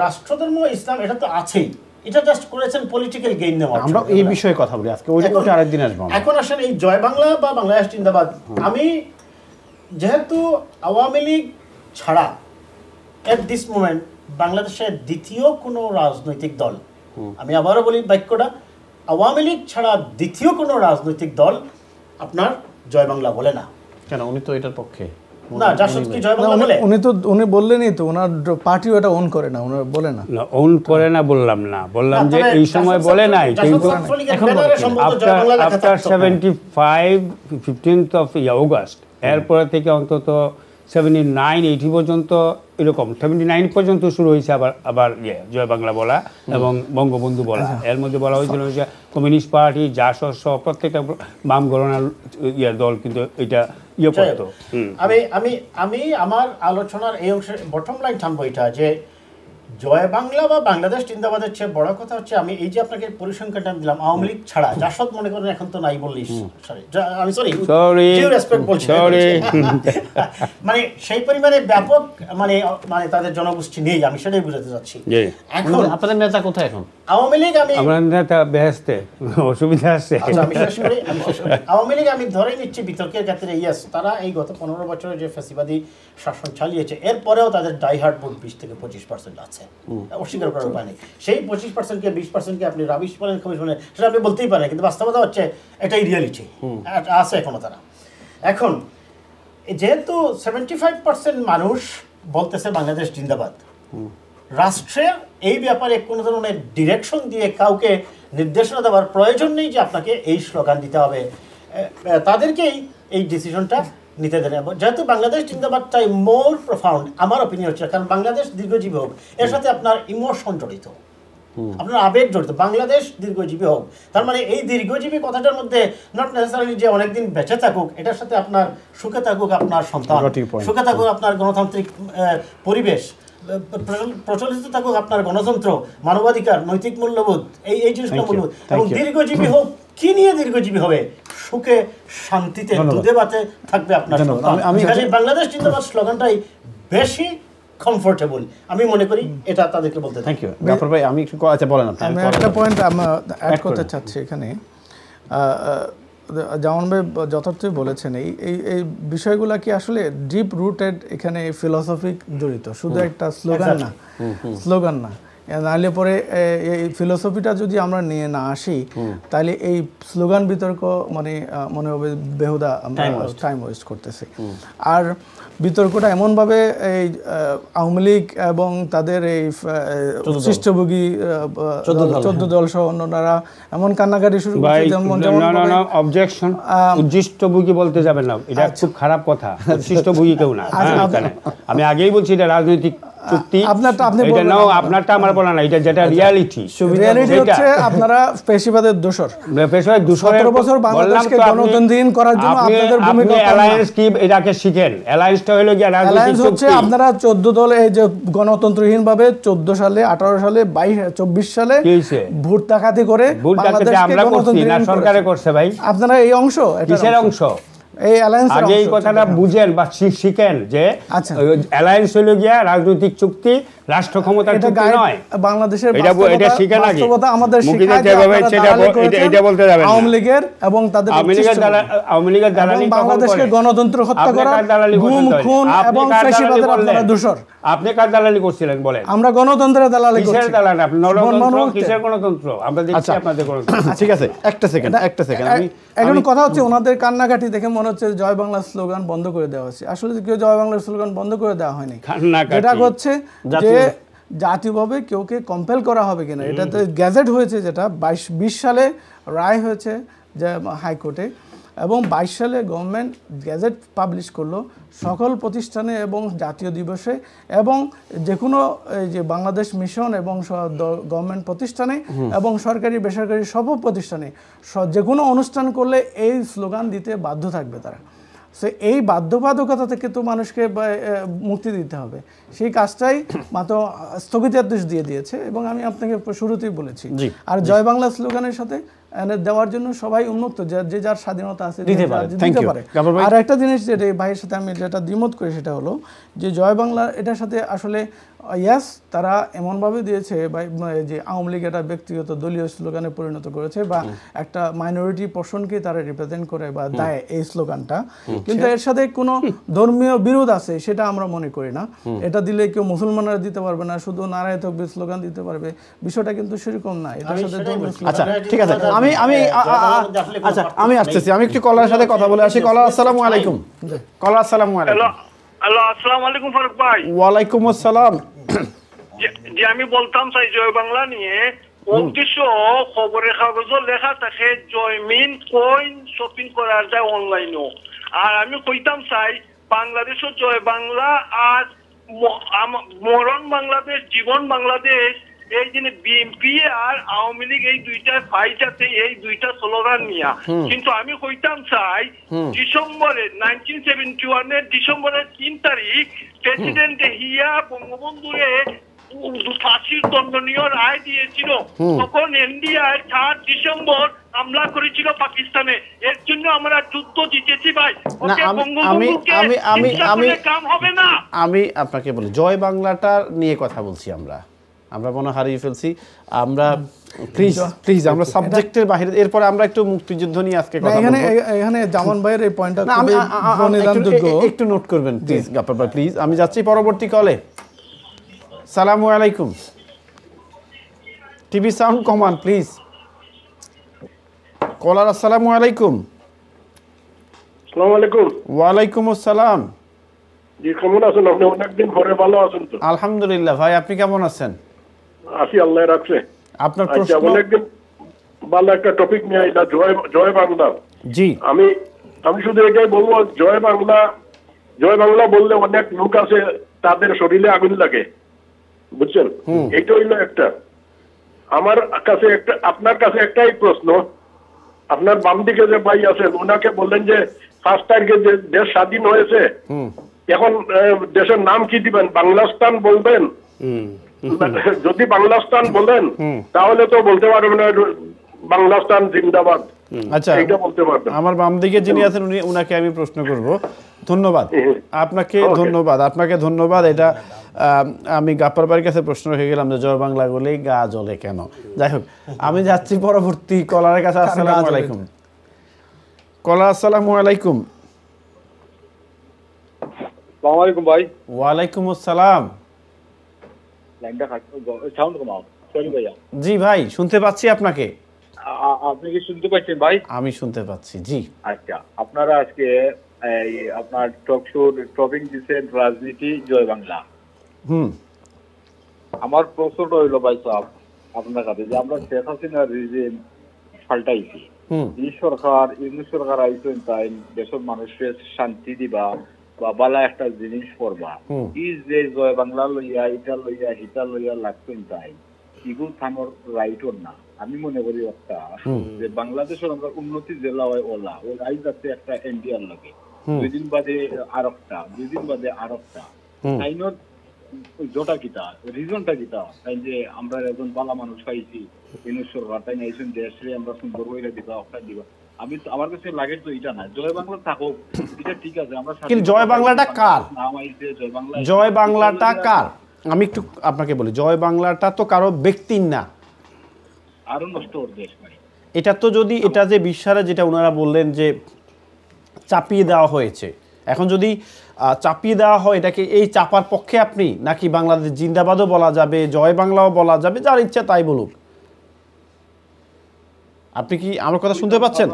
রাষ্ট্রধর্ম ইসলাম এটা তো আছেই, এটা জাস্ট করেছেন পলিটিক্যাল গেইন নেওয়ার। আমরা এই বিষয়ে কথা বলি আজকে, ওইটা আরেকদিন আসবো। এখন আসেন এই জয় বাংলা বা বাংলাদেশ জিন্দাবাদ, আমি যেহেতু আওয়ামী লীগ ছাড়া এট দিস মোমেন্ট বাংলাদেশের দ্বিতীয় কোনো রাজনৈতিক দল, আমি আবারও বলি বাক্যটা, আওয়ামী লীগ ছাড়া দ্বিতীয় কোনো রাজনৈতিক দল আপনার জয় বাংলা বলে না। কেন, উনি তো এটার পক্ষে না, জাসদ কি জয় বাংলা বলে? উনি বললেনই তো, ওনার পার্টিও এটা ওন করে না, ওনারা বলে না। ওন করে না বললাম না, বললাম যে এই সময় বলে নাই, কিন্তু আফটার 75 15th of অগস্ট এরপরে থেকে অন্তত 79 80 পর্যন্ত এরকম 79 পর্যন্ত শুরু হয়েছে আবার জয় বাংলা বলা এবং বঙ্গবন্ধু বলা। এর মধ্যে বলা হয়েছিল যে কমিউনিস্ট পার্টি, জাসদ সহ প্রত্যেকটা বাম ঘরানার দল কিন্তু এটা করতো। আমি আমার আলোচনার এই অংশে বটম লাইন টানবো এটা যে জয় বাংলা বা বাংলাদেশ জিন্দাবাদের চেয়ে বড় কথা হচ্ছে, আমি এই যে আপনাকে পরিসংখ্যানটা দিলাম, আওয়ামী লীগ ছাড়া জাসদ মনে করেন এখন তো নাই বললি, আমি মানে সেই পরিমাণে ব্যাপক মানে মানে তাদের জনগোষ্ঠী নেই, আমি সেটাই বুঝাতে চাচ্ছি। এখন আপনাদের নেতা কোথায় এখন? আওয়ামী লীগ আমার নেতা বেহেশতে, অসুবিধা আছে। আমি শেষ করি। আওয়ামী লীগ আমি ধরেই নিচ্ছি বিতর্কের ক্ষেত্রে ইয়েস, তারা এই গত 15 বছরে যে ফ্যাসিবাদী শাসন চালিয়েছে এরপরেও তাদের ডাইহার্ড ভোট 20 থেকে 25% আছে, অস্বীকার করার উপায় নেই। সেই 25%কে 20%কে আপনি রাবিশ বলেন, খবিশ বলেন, সেটা আপনি বলতেই পারেন, কিন্তু বাস্তবতা হচ্ছে এটাই রিয়ালিটি আছে এখনো তারা। এখন যেহেতু 75% মানুষ বলতেছে বাংলাদেশ জিন্দাবাদ, রাষ্ট্রের এই ব্যাপারে কোনো ধরনের ডিরেকশন দিয়ে কাউকে নির্দেশনা দেওয়ার প্রয়োজন নেই যে আপনাকে এই স্লোগান দিতে হবে, তাদেরকেই এই ডিসিশনটা নিতে দেন। যেহেতু বাংলাদেশ জিন্দাবাদটাই মোর প্রফাউন্ড আমার অপিনিয়ন হচ্ছে, কারণ বাংলাদেশ দীর্ঘজীবী হোক, এর সাথে আপনার ইমোশন জড়িত, আপনার আবেগ জড়িত, বাংলাদেশ দীর্ঘজীবী হোক, তার মানে এই দীর্ঘজীবী কথাটার মধ্যে নট নেসেসারিলি যে অনেকদিন বেঁচে থাকুক, এটার সাথে আপনার সুখে থাকুক আপনার সন্তান, সুখে থাকুক আপনার গণতান্ত্রিক পরিবেশ, প্রচলিত থাকুক আপনার গণতন্ত্র, মানবাধিকার, নৈতিক মূল্যবোধ, এই জিনিসগুলো মূল্যবোধ, এবং দীর্ঘজীবী হোক। কি নিয়ে দীর্ঘজীবী হবে? সুখে শান্তিতে দুধে ভাতে থাকবে আপনার সন্তান। বাংলাদেশ জিন্দাবাদ স্লোগানটাই বেশি কমফোর্টেবল আমি মনে করি, এটা তাদেরকে বলতে। থ্যাংক ইউ জাফর ভাই। আমি একটু আচ্ছা বলেন আপনি। আমি একটা পয়েন্ট অ্যাড করতে চাচ্ছি এখানে। জামান ভাই যথার্থই বলেছেন, এই বিষয়গুলো কি আসলে ডিপ রুটেড, এখানে ফিলসফিক জড়িত, শুধু একটা স্লোগান না। নাহলে পরে এই ফিলোসফিটা যদি আমরা নিয়ে না আসি, তাহলে এই স্লোগান বিতর্ক মানে মনে হবে বেহুদা আমরা টাইম ওয়েস্ট করতেছি। আর বিতর্কটা এমনভাবে এই আওয়ামী লীগ এবং তাদের এই সৃষ্টভোগী 14 দল সহ অন্যরা এমন কান্নাকাটি শুরু করছে, অবজেকশন, উচ্ছিষ্টভোগী বলতে যাবেন না, এটা খুব খারাপ কথা। উচ্ছিষ্টভোগী কেউ না, আমি আগেই বলছি এটা রাজনৈতিক চুক্তি, আপনারটা আমার বলা না, এটা যেটা রিয়ালিটি হচ্ছে আপনারা পেশিবাদের দোষর। 17 বছর বাংলাদেশকে গণতন্ত্রহীন করার জন্য আপনাদের ভূমিকা, অ্যালায়েন্স কি এটাকে শিখেন। অ্যালায়েন্সটা হলো কি রাজনৈতিক চুক্তি, হচ্ছে আপনারা 14 দল এই যে গণতন্ত্রহীন ভাবে 14 সালে 18 সালে 24 সালে ভোট ডাকাতি করে বাংলাদেশকে আমরা করছি না, সরকারে করছে ভাই। আপনারা এই অংশ, কিসের অংশ? এই অ্যালায়েন্স আগে এই কথাটা বুঝেন বা শিখেন যে অ্যালায়েন্স হলো গিয়া রাজনৈতিক চুক্তি, রাষ্ট্র ক্ষমতার চুক্তি নয়। বাংলাদেশের এটা শিখেন আগে, আমাদের শেখায় এটা বলতে যাবেন। আওয়ামী লীগের এবং তাদের আওয়ামী লীগের দালালি বাংলাদেশকে গণতন্ত্র হত্যা করা, গুম খুন এবং পেশিবাদের আপনারা দোষর। আপনি কার দালালি করছিলেন বলেন? আমরা গণতন্ত্রের দালালি করছি। কিসের দালালি? আপনি নরতন্ত্র, কিসের গণতন্ত্র? আমরা দেখছি আপনাদের গণতন্ত্র। ঠিক আছে, একটা সেকেন্ড আমি এখন কথা হচ্ছে ওনাদের কান্নাকাটি দেখে মনে হচ্ছে জয় বাংলা স্লোগান বন্ধ করে দেওয়া হচ্ছে। আসলে কেউ জয় বাংলার স্লোগান বন্ধ করে দেওয়া হয়নি, যেটা হচ্ছে যে জাতীয়ভাবে কেউকে কম্পেল করা হবে কিনা, এটাতে গ্যাজেট হয়েছে, যেটা 20 সালে রায় হয়েছে যে হাইকোর্টে, এবং 22 সালে গভর্নমেন্ট গ্যাজেট পাবলিশ করলো সকল প্রতিষ্ঠানে এবং জাতীয় দিবসে এবং যে কোনো যে বাংলাদেশ মিশন এবং গভর্নমেন্ট প্রতিষ্ঠানে এবং সরকারি বেসরকারি সব প্রতিষ্ঠানে যে কোনো অনুষ্ঠান করলে এই স্লোগান দিতে বাধ্য থাকবে তারা। সো এই বাধ্যবাধকতা থেকে তো মানুষকে মুক্তি দিতে হবে, সেই কাজটাই মাত্র স্থগিতাদেশ দিয়ে দিয়েছে এবং আমি আপনাকে শুরুতেই বলেছি। আর জয় বাংলা স্লোগানের সাথে দেওয়ার জন্য সবাই উন্মুক্ত, যে যার স্বাধীনতা আছে দিতে পারে। আর একটা জিনিস যেটা ভাইয়ের সাথে আমি যেটা দ্বিমত করি সেটা হলো যে জয় বাংলা এটার সাথে আসলে ইয়াস তারা এমনভাবে দিয়েছে যে আওয়ামী লীগ এটা ব্যক্তিগত দলীয় স্লোগানে পরিণত করেছে বা একটা মাইনরিটি পোর্শনকে তারা রিপ্রেজেন্ট করে বা দেয় এই স্লোগানটা, কিন্তু এর সাথে কোনো ধর্মীয় বিরোধ আছে সেটা আমরা মনে করি না। এটা দিলে কেউ মুসলমানরা দিতে পারবে না, শুধু নারায়ে তাকবীর স্লোগান দিতে পারবে, বিষয়টা কিন্তু সেরকম না। এটার সাথে ধর্মীয় আচ্ছা ঠিক আছে, আমি আসতেছি, আমি একটু কলারের সাথে কথা বলে আসি। কলার আসসালামু আলাইকুম। কলার আসসালামু আলাইকুম। হ্যালো, আসসালামু আলাইকুম ফারুক ভাই। ওয়ালাইকুম আসসালাম। যে আমি বলতাম চাই জয় বাংলা নিয়ে 2900 খবরের কাগজও লেখা থাকে জয়মিন কইন শপিং করার যায় অনলাইনও। আর আমি কইতাম চাই বাংলাদেশও জয় বাংলা আর মরণ বাংলাদেশ, জীবন বাংলাদেশ, এই যে বিএনপি আর আওয়ামী লীগ এই দুইটা ফাইট আছে, এই দুইটা স্লোগান নিয়া। কিন্তু আমি কইতাম চাই ডিসেম্বরের 1971 ডিসেম্বরের 3 তারিখ প্রেসিডেন্ট হিয়া বঙ্গবন্ধুরে ফাঁসির দণ্ডনীয় রায় দিয়েছিল, তখন এনডিআর 4 ডিসেম্বর হামলা করেছিল পাকিস্তানে। এর জন্য আমরা যুদ্ধ জিতেছি ভাই। আমি আপনাকে বলি জয় বাংলাটা নিয়ে কথা বলছি, আমরা মনে হারিয়ে ফেলছি। আমরা প্লিজ আমরা সাবজেক্টের বাইরে, এরপরে আমরা একটু মুক্তিযুদ্ধ নিয়ে আজকে কথা বলবো। এখানে জামান ভাইয়ের এই পয়েন্টটা একটু নোট করবেন প্লিজ গাপ্পার ভাই, প্লিজ। আমি যাচ্ছি পরবর্তী কলে। সালামু আলাইকুম। টিভি সাউন্ড কমান প্লিজ। কলার আসসালামু আলাইকুম। আসসালামু আলাইকুম। ওয়ালাইকুম আসসালাম। জি, কেমন আছেন আপনি? অনেকদিন পরে ভালো আছেন তো? আলহামদুলিল্লাহ ভাই, আপনি কেমন আছেন? আছি, আল্লাহ রাখছে। আপনার প্রশ্ন? অনেকদিন ভালো একটা টপিক নিয়ে এটা জয় বাংলা। জি, আমি শুধু এটাই বলবো, জয় বাংলা বললে অনেক লোক আছে তাদের শরীরে আগুন লাগে, বুঝছেন? এইটা হইলো একটা। আমার কাছে আপনার কাছে একটাই প্রশ্ন, আপনার বাম দিকে যে ভাই আছেন ওনাকে বললেন যে 5 তারিখে যে দেশ স্বাধীন হয়েছে, এখন দেশের নাম কি দিবেন? বাংলাস্তান বলবেন? যদি বাংলাস্তান বলেন তাহলে তো বলতে পারবেন না বাংলাস্তান জিন্দাবাদ। আচ্ছা, এটা বলতে পারবেন। আমার বাম দিকে যিনি আছেন উনাকে আমি প্রশ্ন করব। ধন্যবাদ আপনাকে, ধন্যবাদ। এটা আমি গাপ্পার ভাইয়ের কাছে প্রশ্ন রেখে গেলাম যে জয় বাংলা বলেই গা জ্বলে কেন। যাই হোক, আমি যাচ্ছি পরবর্তী কলারের কাছে। আসসালামু আলাইকুম। কলার আসসালামু আলাইকুম। আসসালামু আলাইকুম ভাই। ওয়ালাইকুম আসসালাম। জি ভাই, শুনতে পাচ্ছি আপনাকে। আপনি কি শুনতে পাচ্ছেন ভাই? আমি শুনতে পাচ্ছি, জি। আচ্ছা, আপনারা আজকে আপনার টপিক দিচ্ছেন রাজনীতি জয় বাংলা। আমার প্রশ্নটা হইলো ভাই সাহেব আপনার কাছে, যে আমরা শেখ হাসিনার রিজিম পাল্টাইছি, এই সরকার আইসেন তাই দেশের মানুষের শান্তি দিবা বা বালা একটা জিনিস করবা, এই যে জয় বাংলা লইয়া এটা লইয়া হিতা লইয়া লাগছেন তাই এগুলো থানোর রাইটর না। আমি মনে করি একটা যে বাংলাদেশের আমরা উন্নতি জেলা হয় ওলা ওই রাইট যাচ্ছে একটা এনডিআর লাগে, 2 দিন বাদে আরেকটা, 2 দিন বাদে আরেকটা, তাইনোর জোটা কিতা রিজনটা কিতা, তাই যে আমরা একজন বালা মানুষ পাইছি সরকার তাই নাইছেন দেশে আমরা সুন্দর হইলে দিবা একটা দিবা। আমি আমার কাছে লাগে তো এটা না, জয় বাংলা থাকুক, এটা ঠিক আছে। আমরা কিন্তু জয় বাংলাটা কার? জয় বাংলাটা কার? আমি একটু আপনাকে বলি, জয় বাংলাটা তো কারো ব্যক্তির না, আরো নষ্ট ওর দেশ ভাই। এটা তো যদি এটা যে বিশ্বারে যেটা ওনারা বললেন যে চাপিয়ে দেওয়া হয়েছে, এখন যদি চাপিয়ে দেওয়া হয় এটাকে, এই চাপার পক্ষে আপনি নাকি বাংলাদেশ জিন্দাবাদও বলা যাবে, জয় বাংলাও বলা যাবে, যার ইচ্ছা তাই বলুক? আপনি কি আমার কথা শুনতে পাচ্ছেন?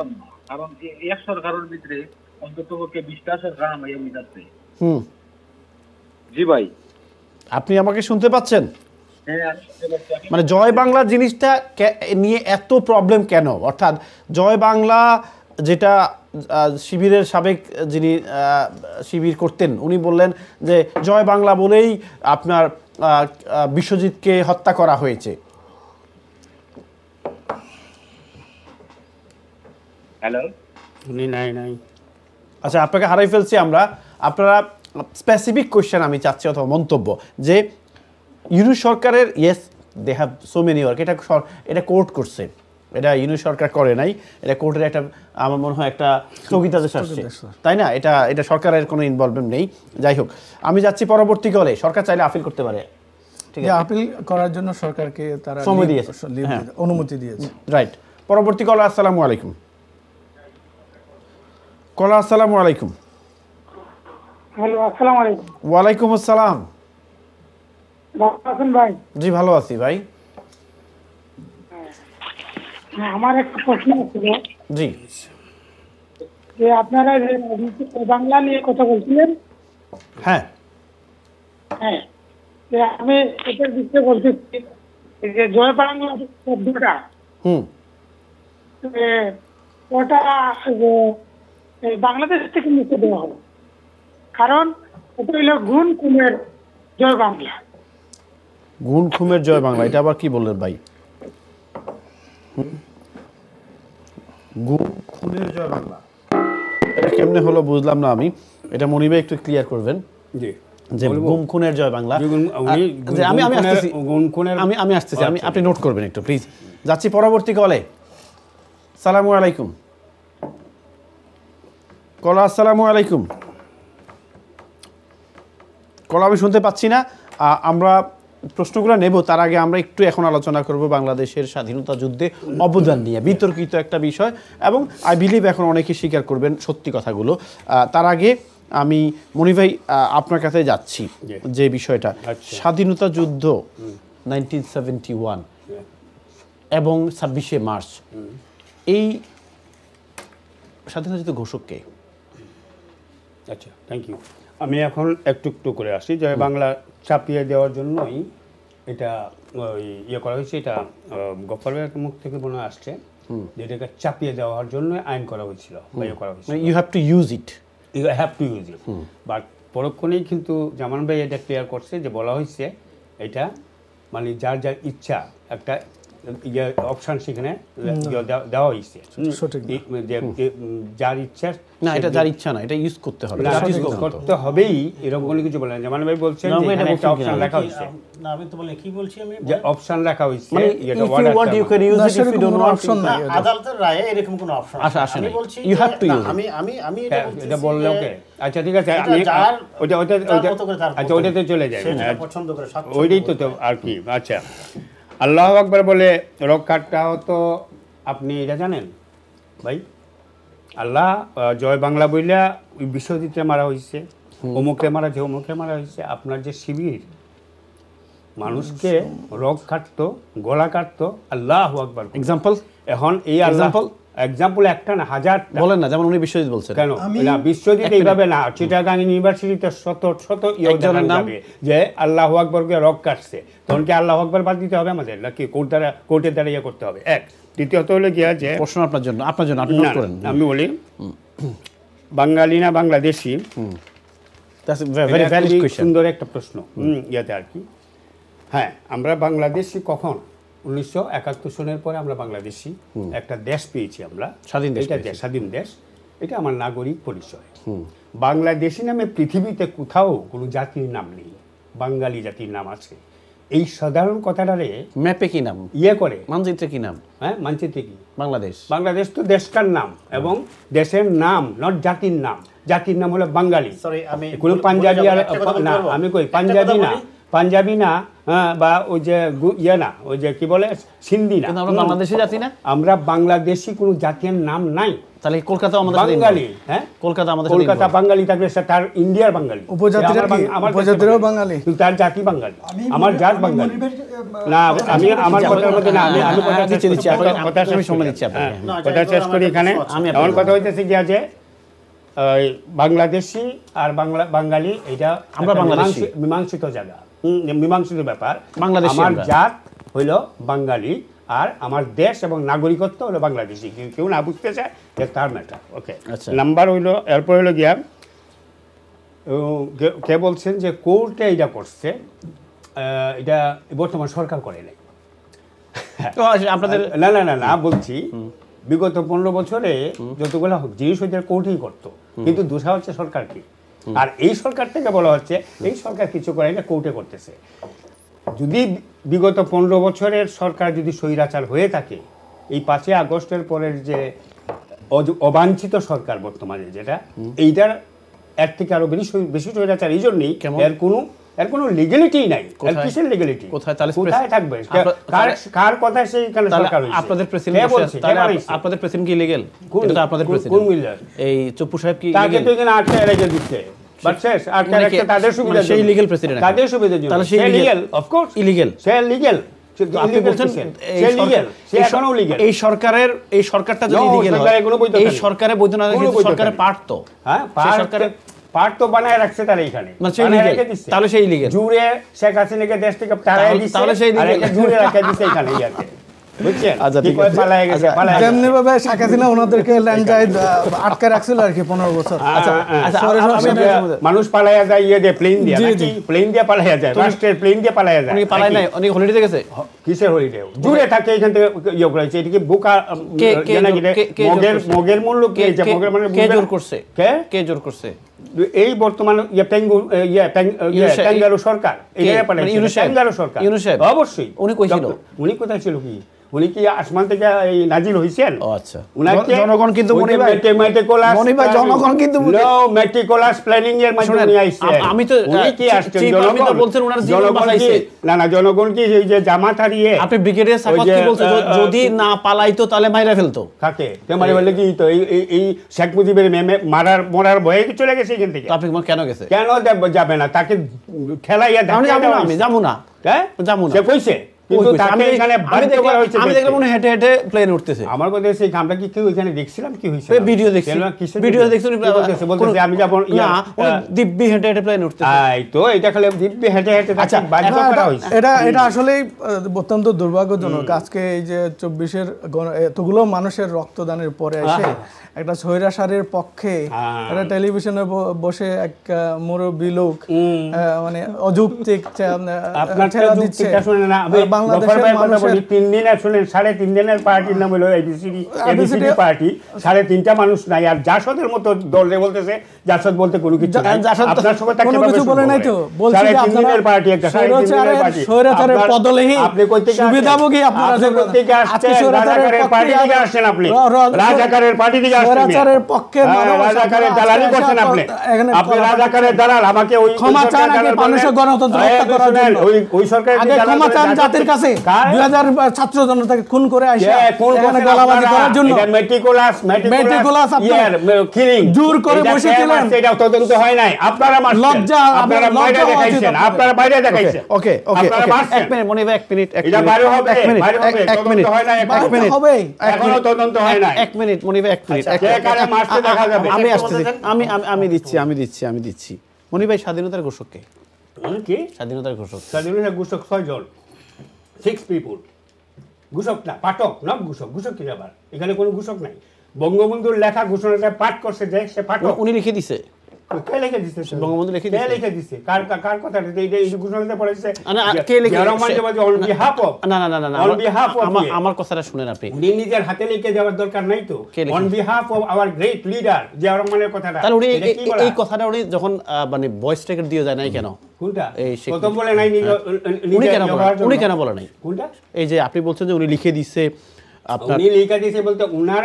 কারণ এক সরকারের ভিতরে অন্তত 20টা সরকার আমাদের মিটাচ্ছে। জি ভাই, আপনি আমাকে শুনতে পাচ্ছেন? মানে জয় বাংলা জিনিসটা নিয়ে এত প্রবলেম কেন? অর্থাৎ জয় বাংলা যেটা শিবিরের সাবেক যিনি শিবির করতেন উনি বললেন যে জয় বাংলা বলেই আপনার বিশ্বজিৎকে হত্যা করা হয়েছে। হ্যালো, উনি নাই আচ্ছা, আপনাকে হারাই ফেলছি আমরা। আপনারা স্পেসিফিক কোয়েশ্চেন আমি চাচ্ছি অথবা মন্তব্য যে ইউনূস সরকারের yes they have so many work, এটা কোর্ট করছে, এটা ইউনূস সরকার করে নাই, এটা কোর্টের একটা আমার মনে হয় একটা স্থগিতাদেশ আসছে, তাই না? এটা সরকারের কোনো ইনভলভমেন্ট নেই। যাই হোক, আমি যাচ্ছি পরবর্তী কলে। সরকার চাইলে আপিল করতে পারে, ঠিক আছে? আপিল করার জন্য সরকারকে তারা সময় দিয়েছে, হ্যাঁ, অনুমতি দিয়েছে। রাইট। পরবর্তী কল। আসসালামু আলাইকুম। কলা, আসসালামু আলাইকুম। হ্যালো, আসসালামু আলাইকুম। ওয়ালাইকুম আসসালাম। ভালো আছেন ভাই? জি ভালো আছি ভাই। আমার একটা প্রশ্ন ছিল জি। যে আপনারা যে বাংলা নিয়ে কথা বলছিলেন, হ্যাঁ হ্যাঁ, যে আমি এটার বিষয়ে বলতেছি যে জয় বাংলা শব্দটা ওটা বাংলাদেশ থেকে মুছে দেওয়া হবে, কারণ ওটা হইল গুণ কুমের জয় বাংলা। গুণ খুমের জয় বাংলা, এটা আবার কি বললেন ভাই? গুণ খুনের জয় বাংলা, এটা কেমনে হলো বুঝলাম না আমি। এটা মনির ভাই একটু ক্লিয়ার করবেন জি, যে গুণ খুনের জয় বাংলা। আমি আসতেছি, আপনি নোট করবেন একটু প্লিজ। যাচ্ছি পরবর্তী কলে। সালামু আলাইকুম। কলা, আসসালামু আলাইকুম। কলা আমি শুনতে পাচ্ছি না। আমরা প্রশ্নগুলো নেব, তার আগে আমরা একটু এখন আলোচনা করব বাংলাদেশের স্বাধীনতা যুদ্ধে অবদান নিয়ে। বিতর্কিত একটা বিষয় এবং আই বিলিভ এখন অনেকে স্বীকার করবেন সত্যি কথাগুলো। তার আগে আমি মনি ভাই আপনার কাছে যাচ্ছি যে বিষয়টা স্বাধীনতা যুদ্ধ 1971 এবং 26শে মার্চ, এই স্বাধীনতা যুদ্ধ ঘোষক কে? আচ্ছা, থ্যাংক ইউ। আমি এখন একটু একটু করে আসি। যে বাংলা চাপিয়ে দেওয়ার জন্যই এটা ইয়ে করা হয়েছে, এটা গফরবের মুখ থেকে মনে আসছে যে এটাকে চাপিয়ে দেওয়ার জন্য আইন করা হয়েছিল, ইয়ে করা হয়েছিল। You have to use it, you have to use it. But পরক্ষণেই কিন্তু জামান ভাই এটা ক্লিয়ার করছে যে বলা হয়েছে এটা মানে যার যার ইচ্ছা একটা অপশন সেখানে দেওয়া হয়েছে, যার ইচ্ছা না, এটা যার ইচ্ছা না, এটা ইউজ করতে হবে, করতে হবেই, এরকম কোনো কিছু বলেন। জামান ভাই বলছেন যে এখানে একটা অপশন রাখা হয়েছে। না, আমি তো বলি কি বলছি, আমি যে অপশন রাখা হয়েছে, মানে if you want you can use it, if you don't want option নাই। আদালতের রায়ে এরকম কোনো অপশন আসে না, you have to use it। আমি এটা বললে ওকে, আচ্ছা ঠিক আছে, আমি আচ্ছা ওইটাতে চলে যাই, পছন্দ করে ওইটাই তো আর কি। আচ্ছা, আল্লাহু আকবার বলে রক্ষাটাও তো আপনি এটা জানেন ভাই? আল্লাহ জয় বাংলা বইলা বিশ্বজিৎরে মারা হয়েছে, অমুকে মারা হয়েছে, অমুকে মারা হয়েছে। আপনার যে শিবির মানুষকে রক কাটতো, গলা কাটতো, আল্লাহু আকবার। এক্সাম্পল? এখন এই এক্সাম্পল একটা না, হাজার বলেন না, যেমন উনি বিশ্বজিৎ বলছেন। কেন না বিশ্বজিৎ এইভাবে না, চিটাগাং ইউনিভার্সিটিতে শত শত একজনের নাম যে আল্লাহু আকবরকে রক কাটছে, তখন কি আল্লাহু আকবর বাদ দিতে হবে আমাদের, নাকি কোর্টের দ্বারা ইয়ে করতে হবে? এক। দ্বিতীয়ত হলো গিয়া যে প্রশ্ন আপনার জন্য আপনি নোট করেন। আমি বলি বাঙালি না বাংলাদেশি, সুন্দর একটা প্রশ্ন ইয়াতে আর কি। হ্যাঁ, আমরা বাংলাদেশি কখন? 1971 সনের পরে আমরা বাংলাদেশি একটা দেশ পেয়েছি, আমরা স্বাধীন দেশ। এটা আমার নাগরিক পরিচয়। বাংলাদেশি নামে পৃথিবীতে কোথাও কোনো জাতির নাম নেই, বাঙালি জাতির নাম আছে। এই সাধারণ কথাটারে ম্যাপে কি নাম ইয়ে করে, মানচিত্রে কি নাম? হ্যাঁ, মানচিত্রে কি বাংলাদেশ তো দেশটার নাম এবং দেশের নাম, নট জাতির নাম। জাতির নাম হলো বাঙালি। সরি, আমি কোনো পাঞ্জাবি আর না, আমি কই পাঞ্জাবি না, হ্যাঁ, বা ওই যে ইয়ে না, ওই যে কি বলে সিন্ধি না। আমরা বাংলাদেশি জাতি না, আমরা বাংলাদেশি কোনো জাতীয় নাম নাই। তাহলে কলকাতা আমাদের বাঙালি, হ্যাঁ, কলকাতা বাঙালি থাকলে তার ইন্ডিয়ার বাঙালি, উপজাতিরাও বাঙালি, তার জাতি বাঙালি, আমার জাত বাঙালি না। আমি আমার কথার মধ্যে না, আমি কথা শেষ করি এখানে। এমন কথা হইতেছে গিয়া যে বাংলাদেশি আর বাঙালি এটা আমরা বাংলাদেশি, মীমাংসিত জায়গা, মীমাংসিত ব্যাপার। বাংলাদেশি আমার জাত হইল বাঙালি আর আমার দেশ এবং নাগরিকত্ব হলো বাংলাদেশি। কেউ না বুঝতে চায় যে তার ম্যাটার। ওকে, নাম্বার হইলো, এরপর হইলো গিয়া কে বলছেন যে কোর্টে এটা করছে, এটা বর্তমান সরকার করে নাই। আপনাদের না বলছি বিগত 15 বছরে যতগুলো জিনিস হচ্ছে কোর্টই করতো, কিন্তু দোষা হচ্ছে সরকারকে। আর এই সরকার থেকে বলা হচ্ছে এই সরকার কিছু করে না, কোর্টে করতেছে। যদি বিগত 15 বছরের সরকার যদি স্বৈরাচার হয়ে থাকে, এই 5ই আগস্টের পরের যে অবাঞ্ছিত সরকার বর্তমানে যেটা, এইটার এর থেকে আরো বেশি স্বৈরাচার এই জন্যই এর কোনো লিগ্যালিটি নাই। কিসের লিগ্যালিটি? কোথায় থাকবে? কার কথা সেইখানে সরকার হইছে? আপনাদের প্রেসিডেন্ট আপনাদের প্রেসিডেন্ট কি ইলিগ্যাল? এটা আপনাদের প্রেসিডেন্ট কোন মিলার? এই চপ্পু সাহেব কি তাকে তো এখানে আটকে রেখে দিচ্ছে। বাট শেষ আটকে রেখে তাদের সুবিধা, সেই লিগ্যাল প্রেসিডেন্ট তাদের সুবিধার জন্য। তাহলে সেই legal, of course illegal, say legal. আপনি বলছেন এই সরকারটা যদি ইলিগ্যাল হয়, এই সরকারের বৈধ না, সরকারের পার্ট তো, হ্যাঁ সরকারের পার্ট তো বানায় রাখছে তারা এখানে, তাহলে সেই ইলিগ্যাল। জুড়ে শেখ হাসিনাকে দেশ থেকে তাড়াই দিচ্ছে, তাহলে সেই জুড়ে রাখা দিচ্ছে এখানে ইয়াতে, বুঝছেন? যেমনি ভাবে শেখ হাসিনা ওনাদেরকে ল্যান্ডায় আটকে রাখছিল আর কি 15 বছর। মানুষ পালাইয়া যায় ইয়ে দিয়ে, প্লেন দিয়ে, নাকি প্লেন দিয়ে পালাইয়া যায়, রাষ্ট্রের প্লেন দিয়ে পালাইয়া যায়। উনি পালাই নাই, উনি হলিডে গেছে। কিসের হলিডে? জুড়ে থাকে এখান থেকে ইয়ে করেছে। এটা কি বোকা মগের মূল্য কি? মগের মানে কে জোর করছে? কে জোর করছে? এই বর্তমান ট্যাঙ্গারু সরকার, ট্যাঙ্গারু সরকার অবশ্যই। উনি কইছিল, উনি কোথায় ছিল? কি উনি কি আসমান থেকে এই নাজিল হইছেন? ও আচ্ছা। জনগণ কিন্তু মেটিকুলাস প্ল্যানিং এর মাধ্যমে আইছে। আমি তো উনি কি আসছেন? আমি তো বলছেন ওনার জীবন বাঁচাইছে। না জনগণ কি এই যে জামাত হারিয়ে, আপনি ব্রিগেডিয়ার সাকাত কি বলছেন, যদি না পালাইতো তাহলে মাইরা ফেলতো। কাকে মারি বলে কি? তো এই শেখ মুজিবের মরার ভয়ে কি চলে গেছে এখান থেকে? আপনি কেন গেছে? কেন যাবে না? তাকে খেলাইয়া আমি যাবো না, হ্যাঁ যাবো না, সে কইছে। কিন্তু তাকে এখানে বাধ্য করা হয়েছে। আমি দেখলাম উনি হেঁটে হেঁটে প্লেন উঠতেছে। আমার কথা সেই আমরা কি কেউ এখানে দেখছিলাম? কি হইছে? ভিডিও দেখছি, ভিডিও দেখছি বলতেছে আমি যাব না, উনি দিব্যি হেঁটে হেঁটে প্লেন উঠতেছে। এই তো এটা খালি দিব্যি হেঁটে হেঁটে আচ্ছা বাধ্য করা হইছে। এটা আসলে অত্যন্ত দুর্ভাগ্যজনক। আজকে এই যে 24-এর এতগুলো মানুষের রক্তদানের পরে এসে একটা স্বৈরাচারের পক্ষে একটা টেলিভিশনে বসে এক মুরব্বী লোক মানে অযৌক্তিক ছেড়া দিচ্ছে। বাংলাদেশের মানুষের 3 দিন শুনেন, 3.5 দিনের পার্টির নাম হলো এবিসিডি পার্টি। 3.5টা মানুষ নাই। আর জাসদের মতো দলে বলতেছে, জাসদ বলতে কোনো কিছু নাই। আপনার সঙ্গে তাকে কিছু বলে নাই তো, বলছি যে আপনারা পার্টি একটা স্বৈরাচারের পদলেহী আপনি কই থেকে সুবিধাভোগী, আপনারা কই থেকে আসছেন? রাজাকারের পার্টি থেকে আসছেন আপনি, রাজাকারের পার্টি থেকে আসছেন, স্বৈরাচারের পক্ষে রাজাকারের দালালি করছেন আপনি। আপনি রাজাকারের দালাল। আমাকে ওই ক্ষমা চান আগে মানুষের গণতন্ত্র হত্যা করার জন্য। ওই সরকারের আগে ক্ষমা চান জাতির কাছে। 2000 ছাত্র জনতাকে খুন করে আসে এখানে গলাবাজি করার জন্য। এটা মেটিকুলাস কিলিং জোর করে বসেছিলেন। এটা তদন্ত হয় নাই। আপনারা মারছেন, লজ্জা, আপনারা বাইরে দেখাইছেন, আপনারা বাইরে দেখাইছেন। ওকে এক মিনিট মনিব, এক মিনিট, এটা বাইরে হবে, বাইরে হবে। তদন্ত হয় নাই, এক মিনিট হবে, এখনো তদন্ত হয় নাই। এক মিনিট মনিব, এক মিনিট, মারতে দেখা যাবে। আমি আসতেছি, আমি দিচ্ছি। মনিব ভাই, স্বাধীনতার ঘোষক কে? কি স্বাধীনতার ঘোষক? স্বাধীনতার ঘোষক 6 জন, 6 পিপল। ঘোষক না, পাঠক না, ঘোষক। ঘোষক কি আবার? এখানে কোনো ঘোষক নাই। বঙ্গবন্ধুর লেখা ঘোষণাটা পাঠ করছে যে সে পাঠক। উনি লিখে দিছে? কে লিখে দিছে? বঙ্গবন্ধু লিখে দিছে। কে লিখে দিছে? কার কথা? এই ঘোষণাটা পড়েছে কে লিখে? On behalf of. না, অন বিহাফ অফ। আমার কথাটা শুনেন আপনি। উনি নিজের হাতে লিখে যাওয়ার দরকার নাই তো। On behalf of our great leader Zia রহমানের কথাটা। তাহলে উনি এই কথাটা উনি যখন মানে ভয়েস রেকর্ড দিয়ে যায় নাই কেন? কোনটা? এই প্রথম বলে নাই উনি কেন বলে নাই? কোনটা? এই যে আপনি বলছেন যে উনি লিখে দিছে, আপনার উনি লিখে দিয়েছে বলতে উনার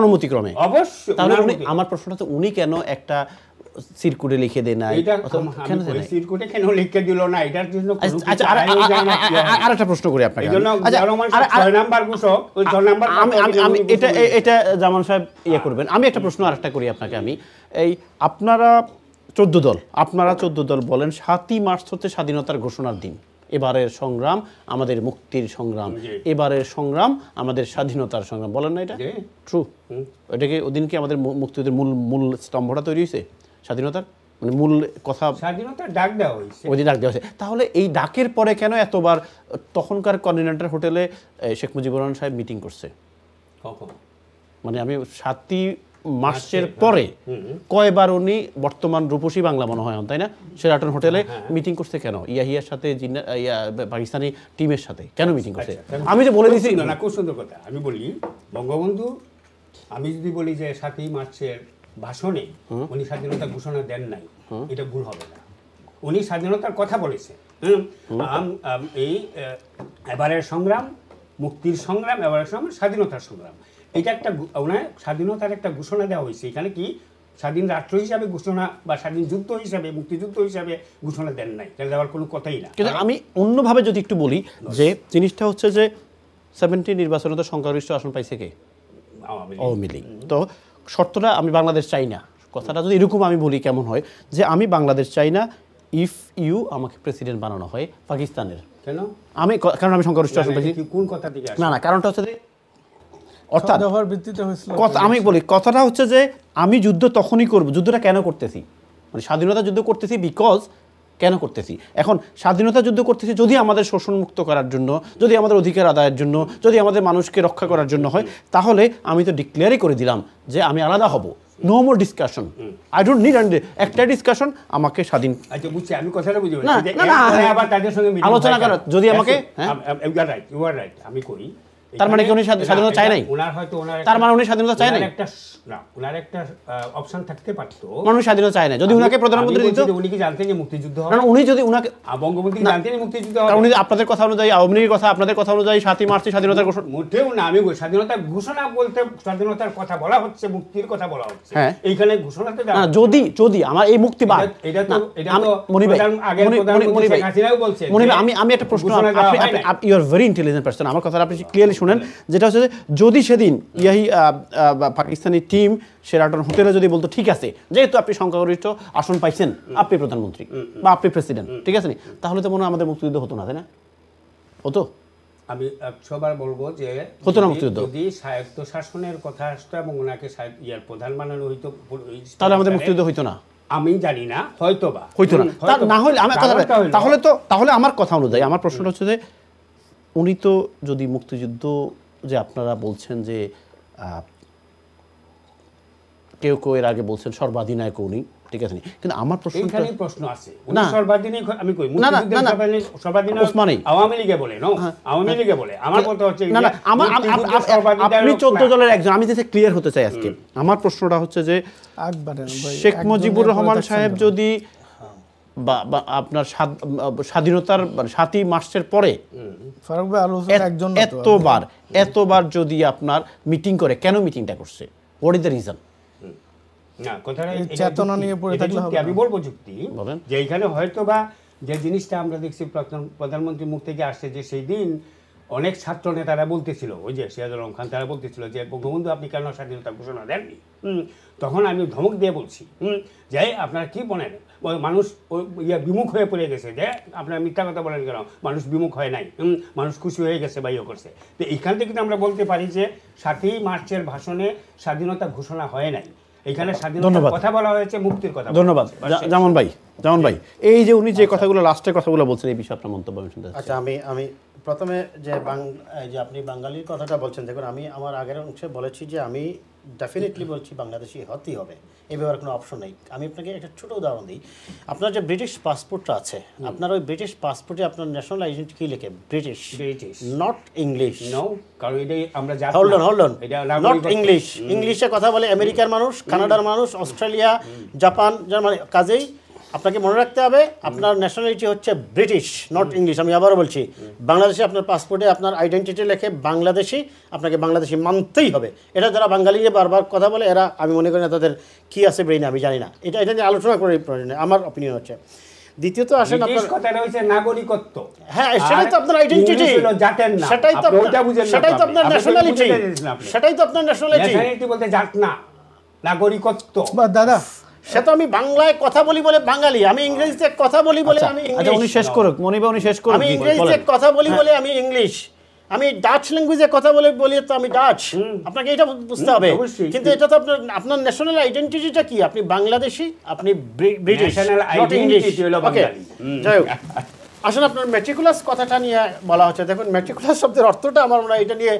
অনুমতি ক্রমে অবশ্যই। তাহলে উনি, আমার প্রশ্নটা হচ্ছে উনি কেন একটা সিরকুটে লিখে দেয় নাই? কেন সিরকুটে কেন লিখে দিল না? এটার জন্য আচ্ছা আরেকটা প্রশ্ন করি আপনাকে। আচ্ছা 6 নাম্বার ঘোষক, ওই 6 নাম্বার আমি এটা জামান সাহেব ইয়ে করবেন। আমি একটা প্রশ্ন আরেকটা করি আপনাকে। আমি এই আপনারা 14 দল বলেন 7ই মার্চ হচ্ছে স্বাধীনতার ঘোষণার দিন। এবারের সংগ্রাম আমাদের মুক্তির সংগ্রাম, এবারের সংগ্রাম আমাদের স্বাধীনতার সংগ্রাম, বলেন না এটা? ট্রু। এটা কি ওদিন কি আমাদের মুক্তিযুদ্ধের মূল স্তম্ভটা তৈরি হয়েছে স্বাধীনতার, মানে মূল কথা? স্বাধীনতার ডাক দেওয়া হয়েছে, ওই ডাক দেওয়া হয়েছে। তাহলে এই ডাকের পরে কেন এতবার তখনকার কন্টিনেন্টাল হোটেলে শেখ মুজিবুর রহমান সাহেব মিটিং করছে? কখন? মানে আমি 7ই মার্চের পরে কয়বার উনি বর্তমান রূপসী বাংলা মনে হয় তাই না শেরাটন হোটেলে মিটিং করছে কেন ইয়াহিয়ার সাথে পাকিস্তানি টিমের সাথে কেন মিটিং করছে আমি যে বলে দিছি না খুব সুন্দর কথা আমি বলি বঙ্গবন্ধু আমি যদি বলি যে 7ই মার্চের ভাষণে উনি স্বাধীনতা ঘোষণা দেন নাই এটা ভুল হবে না উনি স্বাধীনতার কথা বলেছে এই এবারের সংগ্রাম মুক্তির সংগ্রাম এবারের সংগ্রাম স্বাধীনতার সংগ্রাম এটা একটা ওনার স্বাধীনতার একটা ঘোষণা দেওয়া হয়েছে এখানে কি স্বাধীন রাষ্ট্র হিসাবে ঘোষণা বা স্বাধীন যুদ্ধ হিসাবে মুক্তিযুদ্ধ হিসাবে ঘোষণা দেন নাই এটা দেওয়ার কোনো কথাই না কিন্তু আমি অন্যভাবে যদি একটু বলি যে জিনিসটা হচ্ছে যে 70 নির্বাচনে তো সংখ্যাগরিষ্ঠ আসন পাইছে কে আওয়ামী লীগ তো শর্তটা আমি বাংলাদেশ চাই না কথাটা যদি এরকম আমি বলি কেমন হয় যে আমি বাংলাদেশ চাই না ইফ ইউ আমাকে প্রেসিডেন্ট বানানো হয় পাকিস্তানের কেন কারণ আমি সংখ্যাগরিষ্ঠ আসন পাইছি কোন কথা থেকে না কারণটা হচ্ছে যে অর্থাৎ দফার ভিত্তিতে হয়েছিল আমি বলি কথাটা হচ্ছে যে আমি যুদ্ধ তখনই করব যুদ্ধটা কেন করতেছি মানে স্বাধীনতা যুদ্ধ করতেছি বিকজ কেন করতেছি এখন স্বাধীনতা যুদ্ধ করতেছি যদি আমাদের শোষণ মুক্ত করার জন্য যদি আমাদের অধিকার আদায়ের জন্য যদি আমাদের মানুষকে রক্ষা করার জন্য হয় তাহলে আমি তো ডিক্লেয়ারই করে দিলাম যে আমি আলাদা হব no more discussion I don't need একটা ডিসকাশন আমাকে স্বাধীন আচ্ছা বুঝছি আমি কথাটা বুঝি আবার তাদের সঙ্গে আলোচনা করা যদি আমাকে ইউ আর রাইট আমি করি তার মানে কি উনি স্বাধীনতা চায় নাই ওনার হয়তো ওনার তার মানে উনি স্বাধীনতা চায় নাই একটা না ওনার একটা অপশন থাকতে পারতো মানুষ স্বাধীনতা চায় না যদি উনাকে প্রধানমন্ত্রী দিত উনি কি জানতেন যে মুক্তিযুদ্ধ হবে কারণ উনি যদি উনাকে বঙ্গবন্ধু জানতেন যে মুক্তিযুদ্ধ হবে কারণ উনি আপনাদের কথা অনুযায়ী আওয়ামী লীগের কথা আপনাদের কথা অনুযায়ী 7ই মার্চে স্বাধীনতার ঘোষণা মোটেও না আমি স্বাধীনতার ঘোষণা বলতে স্বাধীনতার কথা বলা হচ্ছে মুক্তির কথা বলা হচ্ছে হ্যাঁ এইখানে ঘোষণাতে যদি আমার এই মুক্তিবাদ এটা তো মনি ভাই আগের প্রধানমন্ত্রী শেখ হাসিনাও বলছেন মনি ভাই আমি একটা প্রশ্ন আপনি you are very intelligent person আমার কথাটা আপনি ক্লিয়ারলি শুনেন যেটা হচ্ছে যদি সেদিন পাকিস্তানি টিম শেরাটন হোটেলে যদি বলতো ঠিক আছে যেহেতু আপনি সংখ্যাগরিষ্ঠ আসন পাইছেন আপনি প্রধানমন্ত্রী বা আপনি প্রেসিডেন্ট ঠিক আছে তাহলে তো মনে হয় আমাদের মুক্তিযুদ্ধ হতো না তাই না হতো আমি সবার বলবো যে হতো না মুক্তিযুদ্ধ যদি স্বায়ত্ত শাসনের কথা আসতো এবং ওনাকে প্রধান বানানো হইতো তাহলে আমাদের মুক্তিযুদ্ধ হইতো না আমি জানি না হয়তোবা হইতো না না হলে আমার কথা তাহলে আমার কথা অনুযায়ী আমার প্রশ্নটা হচ্ছে যে উনি তো যদি মুক্তিযুদ্ধ যে আপনারা বলছেন যে কেউ কেউ এর আগে বলছেন সর্বাধিনায়ক উনি ঠিক আছে কিন্তু আমার প্রশ্ন আছে উনি সর্বাধিনায়ক আমি কই মুক্তিযুদ্ধের সর্বাধিনায়ক ওসমানী আওয়ামী লীগে বলে না আওয়ামী লীগে বলে আমার কথা হচ্ছে না আপনি 14 দলের একজন আমি যেটা ক্লিয়ার হতে চাই আজকে আমার প্রশ্নটা হচ্ছে যে শেখ মুজিবুর রহমান সাহেব যদি বা আপনার স্বাধীনতার 7ই মার্চের পরে এতবার যদি আপনার মিটিং করে কেন মিটিংটা করছে হোয়াট ইজ দ্য রিজন না কথাটা চেতনা নিয়ে পড়ে থাকলে হবে আমি বলবো যুক্তি যে এইখানে হয়তোবা যে জিনিসটা আমরা দেখছি প্রধানমন্ত্রী মুখ থেকে আসছে যে সেই দিন অনেক ছাত্র নেতারা বলতেছিল ওই যে সিরাজুল আলম খান তারা বলতেছিল যে বঙ্গবন্ধু আপনি কেন স্বাধীনতা ঘোষণা দেননি তখন আমি ধমক দিয়ে বলছি যে আপনারা কি বলেন মানুষ বিমুখ হয়ে পড়ে গেছে যে আপনারা মিথ্যা কথা বলেন কেন মানুষ বিমুখ হয় নাই মানুষ খুশি হয়ে গেছে বা ইয়ে করছে তো এইখান থেকে আমরা বলতে পারি যে 7ই মার্চের ভাষণে স্বাধীনতা ঘোষণা হয় নাই এখানে স্বাধীনতার কথা বলা হয়েছে মুক্তির কথা ধন্যবাদ জামান ভাই এই যে উনি যে কথাগুলো লাস্টের কথাগুলো বলছেন এই বিষয়ে আপনার মন্তব্য আমি শুনতে চাই আচ্ছা আমি প্রথমে যে আপনি বাঙালির কথাটা বলছেন দেখুন আমি আমার আগের অংশে বলেছি যে আমি ডেফিনেটলি বলছি বাংলাদেশি হতেই হবে এই ব্যাপারে কোনো অপশন নেই আমি আপনাকে একটা ছোট উদাহরণ দিই আপনার যে ব্রিটিশ পাসপোর্টটা আছে আপনার ওই ব্রিটিশ পাসপোর্টে আপনার ন্যাশনাল আইডেন্টিটি কি লেখে ব্রিটিশ নট ইংলিশ নো কারণ এটাই আমরা হোল্ড অন নট ইংলিশে কথা বলে আমেরিকার মানুষ কানাডার মানুষ অস্ট্রেলিয়া জাপান জার্মানি কাজেই আপনাকে মনে রাখতে হবে আপনার ন্যাশনালিটি হচ্ছে ব্রিটিশ নট ইংলিশ আমি আবারও বলছি বাংলাদেশে আপনার পাসপোর্টে আপনার আইডেন্টিটি লেখে বাংলাদেশি আপনাকে বাংলাদেশি মানতেই হবে এটা যারা বাঙালি বারবার কথা বলে এরা আমি মনে করি না তাদের কি আছে ব্রেইনে আমি জানি না এটা নিয়ে আলোচনা করে প্রয়োজন আমার অপিনিয়ন হচ্ছে দ্বিতীয়ত আসেন আপনার কথাটা হচ্ছে নাগরিকত্ব হ্যাঁ সেটাই তো আপনার আইডেন্টিটি সেটাই তো আপনার ন্যাশনালিটি বলতে জাত না নাগরিকত্ব দাদা সে তো আমি বাংলায় কথা বলি বলে বাঙালি আমি ইংরেজিতে কথা বলি বলে আমি উনি শেষ করুক মনিবা উনি শেষ করুক আমি ইংরেজিতে কথা বলি বলে আমি ইংলিশ আমি ডাচ ল্যাঙ্গুয়েজে কথা বলি তো আমি ডাচ আপনাকে এটা বুঝতে হবে কিন্তু এটা তো আপনার ন্যাশনাল আইডেন্টিটিটা কি আপনি বাংলাদেশি আপনি ব্রিটিশ নট ইংলিশ ওকে যাই হোক আসলে আপনার মেট্রিকুলাস কথাটা নিয়ে বলা হচ্ছে। দেখুন, মেট্রিকুলাস শব্দের অর্থটা আমার মনে হয় এটা নিয়ে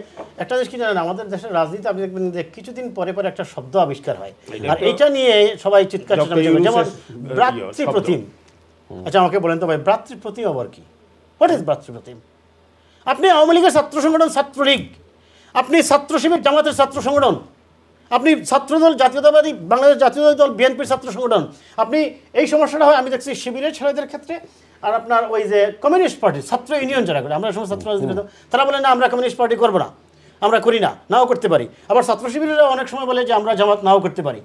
একটা জিনিস কি জানেন, আমাদের দেশের রাজনীতি আপনি দেখবেন যে কিছুদিন পরে পরে একটা শব্দ আবিষ্কার হয়, আর এটা নিয়ে সবাই চিৎকার চেঁচামেচি করে, যেমন ভ্রাতৃপ্রতিম। আচ্ছা আমাকে বলেন তো ভাই, ভ্রাতৃপ্রতিম আবার কি? হোয়াট ইজ ভ্রাতৃপ্রতিম? আপনি আওয়ামী লীগের ছাত্র সংগঠন ছাত্রলীগ, আপনি ছাত্র শিবির জামাতের ছাত্র সংগঠন, আপনি ছাত্রদল জাতীয়তাবাদী বাংলাদেশ জাতীয়তাবাদী দল বিএনপির ছাত্র সংগঠন, আপনি এই সমস্যাটা হয় আমি দেখছি শিবিরের ছেলেদের ক্ষেত্রে। আর আপনার ওই যে কমিউনিস্ট পার্টি ছাত্র ইউনিয়ন যারা করে, আমরা সমস্ত ছাত্র রাজনীতি, তারা বলে না আমরা কমিউনিস্ট পার্টি করবো না, আমরা করি না, নাও করতে পারি। আবার ছাত্র শিবিরেরা অনেক সময় বলে যে আমরা জামাত নাও করতে পারি।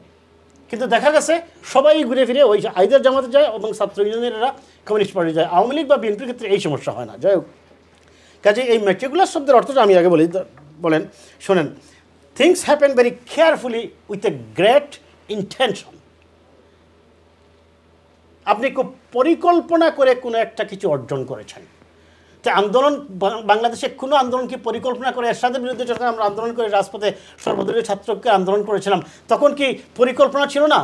কিন্তু দেখা গেছে সবাই ঘুরে ফিরে ওই আইদার জামাতে যায় এবং ছাত্র ইউনিয়নের এরা কমিউনিস্ট পার্টি যায়। আওয়ামী লীগ বা বিএনপির ক্ষেত্রে এই সমস্যা হয় না। যাই হোক, কাজে এই মেট্রিকুলাস শব্দের অর্থটা আমি আগে বলেন শোনেন। Things happen very carefully with a great intention. আপনি খুব পরিকল্পনা করে কোনো একটা কিছু অর্জন করেছেন। তো আন্দোলন, বাংলাদেশে কোনো আন্দোলন কি পরিকল্পনা করে এরশাদের বিরুদ্ধে যখন আমরা আন্দোলন করে রাজপথে সর্বদলীয় ছাত্রকে আন্দোলন করেছিলাম, তখন কি পরিকল্পনা ছিল না?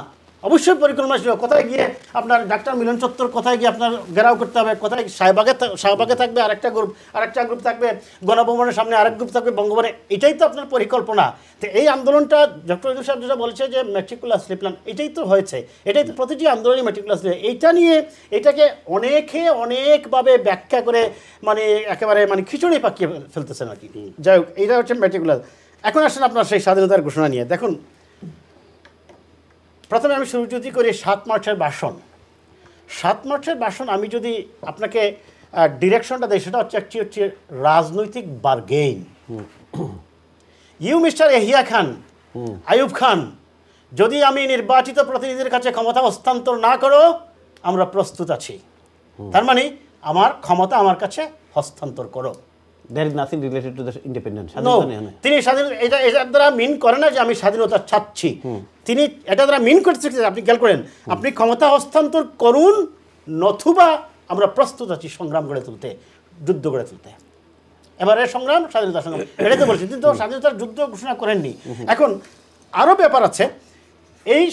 অবশ্যই পরিকল্পনা ছিল। কোথায় গিয়ে আপনার ডাক্তার মিলন চত্বর, কোথায় গিয়ে আপনার ঘেরাও করতে হবে, কোথায় শাহবাগে থাকবে আরেকটা গ্রুপ থাকবে, গণভবনের সামনে আরেক গ্রুপ থাকবে বঙ্গভবনে, এটাই তো আপনার পরিকল্পনা। তো এই আন্দোলনটা ডক্টর ইউনূস সাহেব যেটা বলেছে যে মেট্রিকুলাসলি প্ল্যান, এটাই তো হয়েছে, এটাই তো প্রতিটি আন্দোলনই মেট্রিকুলাসলি। এইটা নিয়ে এটাকে অনেকভাবে ব্যাখ্যা করে মানে একেবারে মানে খিচুড়ি পাকিয়ে ফেলতেছে নাকি। যাই হোক, এইটা হচ্ছে মেট্রিকুলাস। এখন আসেন আপনার সেই স্বাধীনতার ঘোষণা নিয়ে। দেখুন, প্রথমে আমি শুরু যদি করি 7 মার্চের ভাষণ। 7 মার্চের ভাষণ আমি যদি আপনাকে ডিরেকশনটা দেয়, সেটা হচ্ছে রাজনৈতিক বার্গেইন। ইউ মিস্টার এহিয়া খান, আইয়ুব খান, যদি আমি নির্বাচিত প্রতিনিধির কাছে ক্ষমতা হস্তান্তর না করো, আমরা প্রস্তুত আছি। তার মানে আমার ক্ষমতা আমার কাছে হস্তান্তর করো। There is nothing related to the independence. তিনি স্বাধীনতা এটার দ্বারা মিন করে না যে আমি স্বাধীনতা চাচ্ছি। তিনি এটা দ্বারা মিন করতে, আপনি খেয়াল করেন, আপনি ক্ষমতা হস্তান্তর করুন, নতুবা আমরা প্রস্তুত আছি সংগ্রাম গড়ে তুলতে, যুদ্ধ গড়ে তুলতে। এবারে সংগ্রাম, স্বাধীনতা সংগ্রাম, এটাই তো বলছি। কিন্তু স্বাধীনতার যুদ্ধ ঘোষণা করেননি। এখন আরও ব্যাপার আছে। এই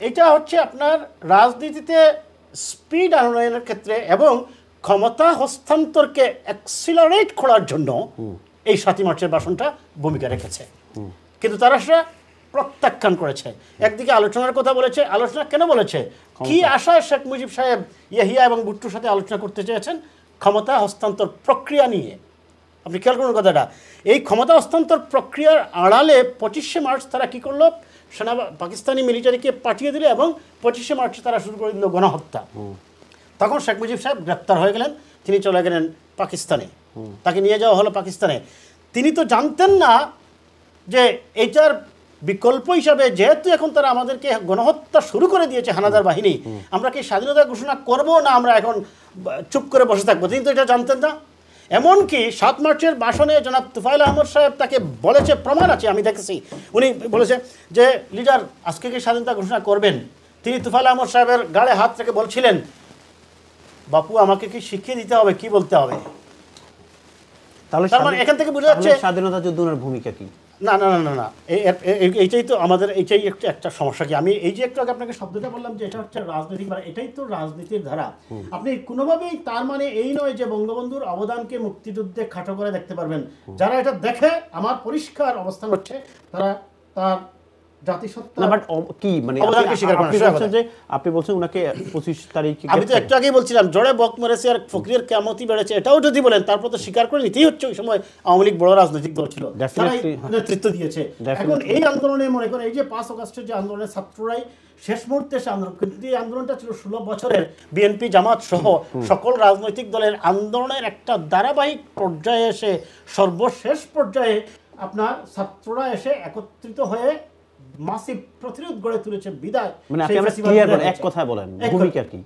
এটা হচ্ছে আপনার রাজনীতিতে স্পিড আনয়নের ক্ষেত্রে এবং ক্ষমতা হস্তান্তরকে অ্যাক্সিলারেট করার জন্য এই 7 মার্চের ভাষণটা ভূমিকা রেখেছে। কিন্তু তারা সেটা প্রত্যাখ্যান করেছে। একদিকে আলোচনার কথা বলেছে, আলোচনা কেন বলেছে, কি আশায় শেখ মুজিব সাহেব ইয়াহিয়া এবং ভুট্টোর সাথে আলোচনা করতে চেয়েছেন? ক্ষমতা হস্তান্তর প্রক্রিয়া নিয়ে। আপনি খেয়াল করুন কথাটা। এই ক্ষমতা হস্তান্তর প্রক্রিয়ার আড়ালে 25শে মার্চ তারা কী করলো, পাকিস্তানি মিলিটারিকে পাঠিয়ে দিল এবং 25শে মার্চে তারা শুরু করে দিল গণহত্যা। তখন শেখ মুজিব সাহেব গ্রেপ্তার হয়ে গেলেন, তিনি চলে গেলেন পাকিস্তানে, তাকে নিয়ে যাওয়া হলো পাকিস্তানে। তিনি তো জানতেন না যে এইটার বিকল্প হিসাবে যেহেতু এখন তারা আমাদেরকে গণহত্যা শুরু করে দিয়েছে হানাদার বাহিনী, আমরা কি স্বাধীনতা ঘোষণা করব না আমরা এখন চুপ করে বসে থাকবো? তিনি তো এটা জানতেন না। এমনকি 7 মার্চের ভাষণে জনাব তুফাইল আহমদ সাহেব তাকে বলেছে, প্রমাণ আছে, আমি দেখেছি, উনি বলেছে যে লিডার আজকে কি স্বাধীনতা ঘোষণা করবেন? তিনি তুফাইল আহমদ সাহেবের গালে হাত রেখে বলছিলেন, বাপু আমাকে কি শিখিয়ে দিতে হবে কি বলতে হবে। তাহলে এখান থেকে বোঝা যাচ্ছে স্বাধীনতা যুদ্ধের ভূমিকা কি? না না না না না এইটাই তো আমাদের, এইটাই একটা সমস্যা। কি আমি এই যে একটু আগে আপনাকে শব্দটা বললাম যে এটা হচ্ছে রাজনৈতিক ধারা, এটাই তো রাজনীতির ধারা। আপনি কোনোভাবেই তার মানে এই নয় যে বঙ্গবন্ধুর অবদানকে মুক্তিযুদ্ধে খাটো করে দেখতে পারবেন। যারা এটা দেখে, আমার পরিষ্কার অবস্থান হচ্ছে তারা তার জাতিসত্তা বাট কি মানে আপনি বলছেন উনাকে 25 তারিখে, আমি তো একটু আগেই বলছিলাম জড়ে বক মেরেছে আর ফকরির কেমতি বেড়েছে, এটাও যদি বলেন তারপর তো স্বীকার করে নিতেই হচ্ছে ওই সময় আওয়ামী লীগ বড় রাজনৈতিক দল ছিল, তারাই নেতৃত্ব দিয়েছে। এখন এই আন্দোলনে মনে করেন এই যে 5 আগস্টের যে আন্দোলনের ছাত্ররাই শেষ মুহূর্তে সে আন্দোলন, কিন্তু এই আন্দোলনটা ছিল 16 বছরের বিএনপি জামাত সহ সকল রাজনৈতিক দলের আন্দোলনের একটা ধারাবাহিক পর্যায়ে এসে সর্বশেষ পর্যায়ে আপনার ছাত্ররা এসে একত্রিত হয়ে মাসিভ প্রতিরোধ গড়ে তুলেছে। বিদায় মানে আপনি আমরা ক্লিয়ার করেন, এক কথায় বলেন ভূমিকা কি?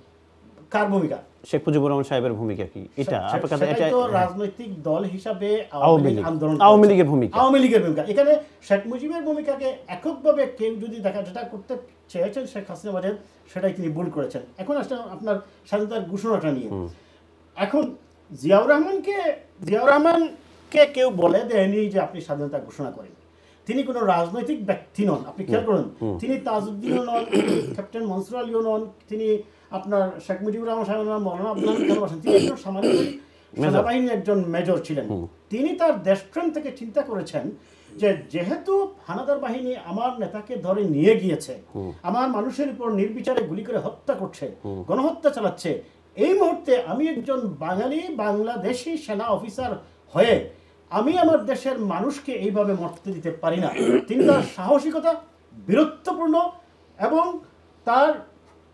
কার ভূমিকা? শেখ মুজিবুর রহমান সাহেবের ভূমিকা কি? এটা আপনার কাছে এটা তো রাজনৈতিক দল হিসাবে আওয়ামী লীগের ভূমিকা, আওয়ামী লীগের ভূমিকা। এখানে শেখ মুজিবের ভূমিকাকে এককভাবে কেউ যদি দেখা যেটা করতে চেয়েছেন শেখ হাসিনা বাজেদ, সেটাই তিনি ভুল করেছেন। এখন আসলে আপনার স্বাধীনতার ঘোষণাটা নিয়ে, এখন জিয়াউর রহমানকে কেউ বলে দেয়নি যে আপনি স্বাধীনতা ঘোষণা করেন। তিনি কোনো রাজনৈতিক ব্যক্তি নন, আপনি খেয়াল করুন। তিনি তাজউদ্দিনও নন, ক্যাপ্টেন মনসুর আলীও নন, তিনি আপনার শেখ মুজিবুর রহমান সাহেব মৌলানা আবদুল হামিদ খান তিনি একজন সামরিক সেনাবাহিনীর একজন মেজর ছিলেন। তিনি তার দেশপ্রেম থেকে চিন্তা করেছেন যে যেহেতু হানাদার বাহিনী আমার নেতাকে ধরে নিয়ে গিয়েছে, আমার মানুষের উপর নির্বিচারে গুলি করে হত্যা করছে, গণহত্যা চালাচ্ছে, এই মুহূর্তে আমি একজন বাঙালি বাংলাদেশি সেনা অফিসার হয়ে আমি আমার দেশের মানুষকে এইভাবে মরতে দিতে পারি না। তিনি তার সাহসিকতা, বীরত্বপূর্ণ এবং তার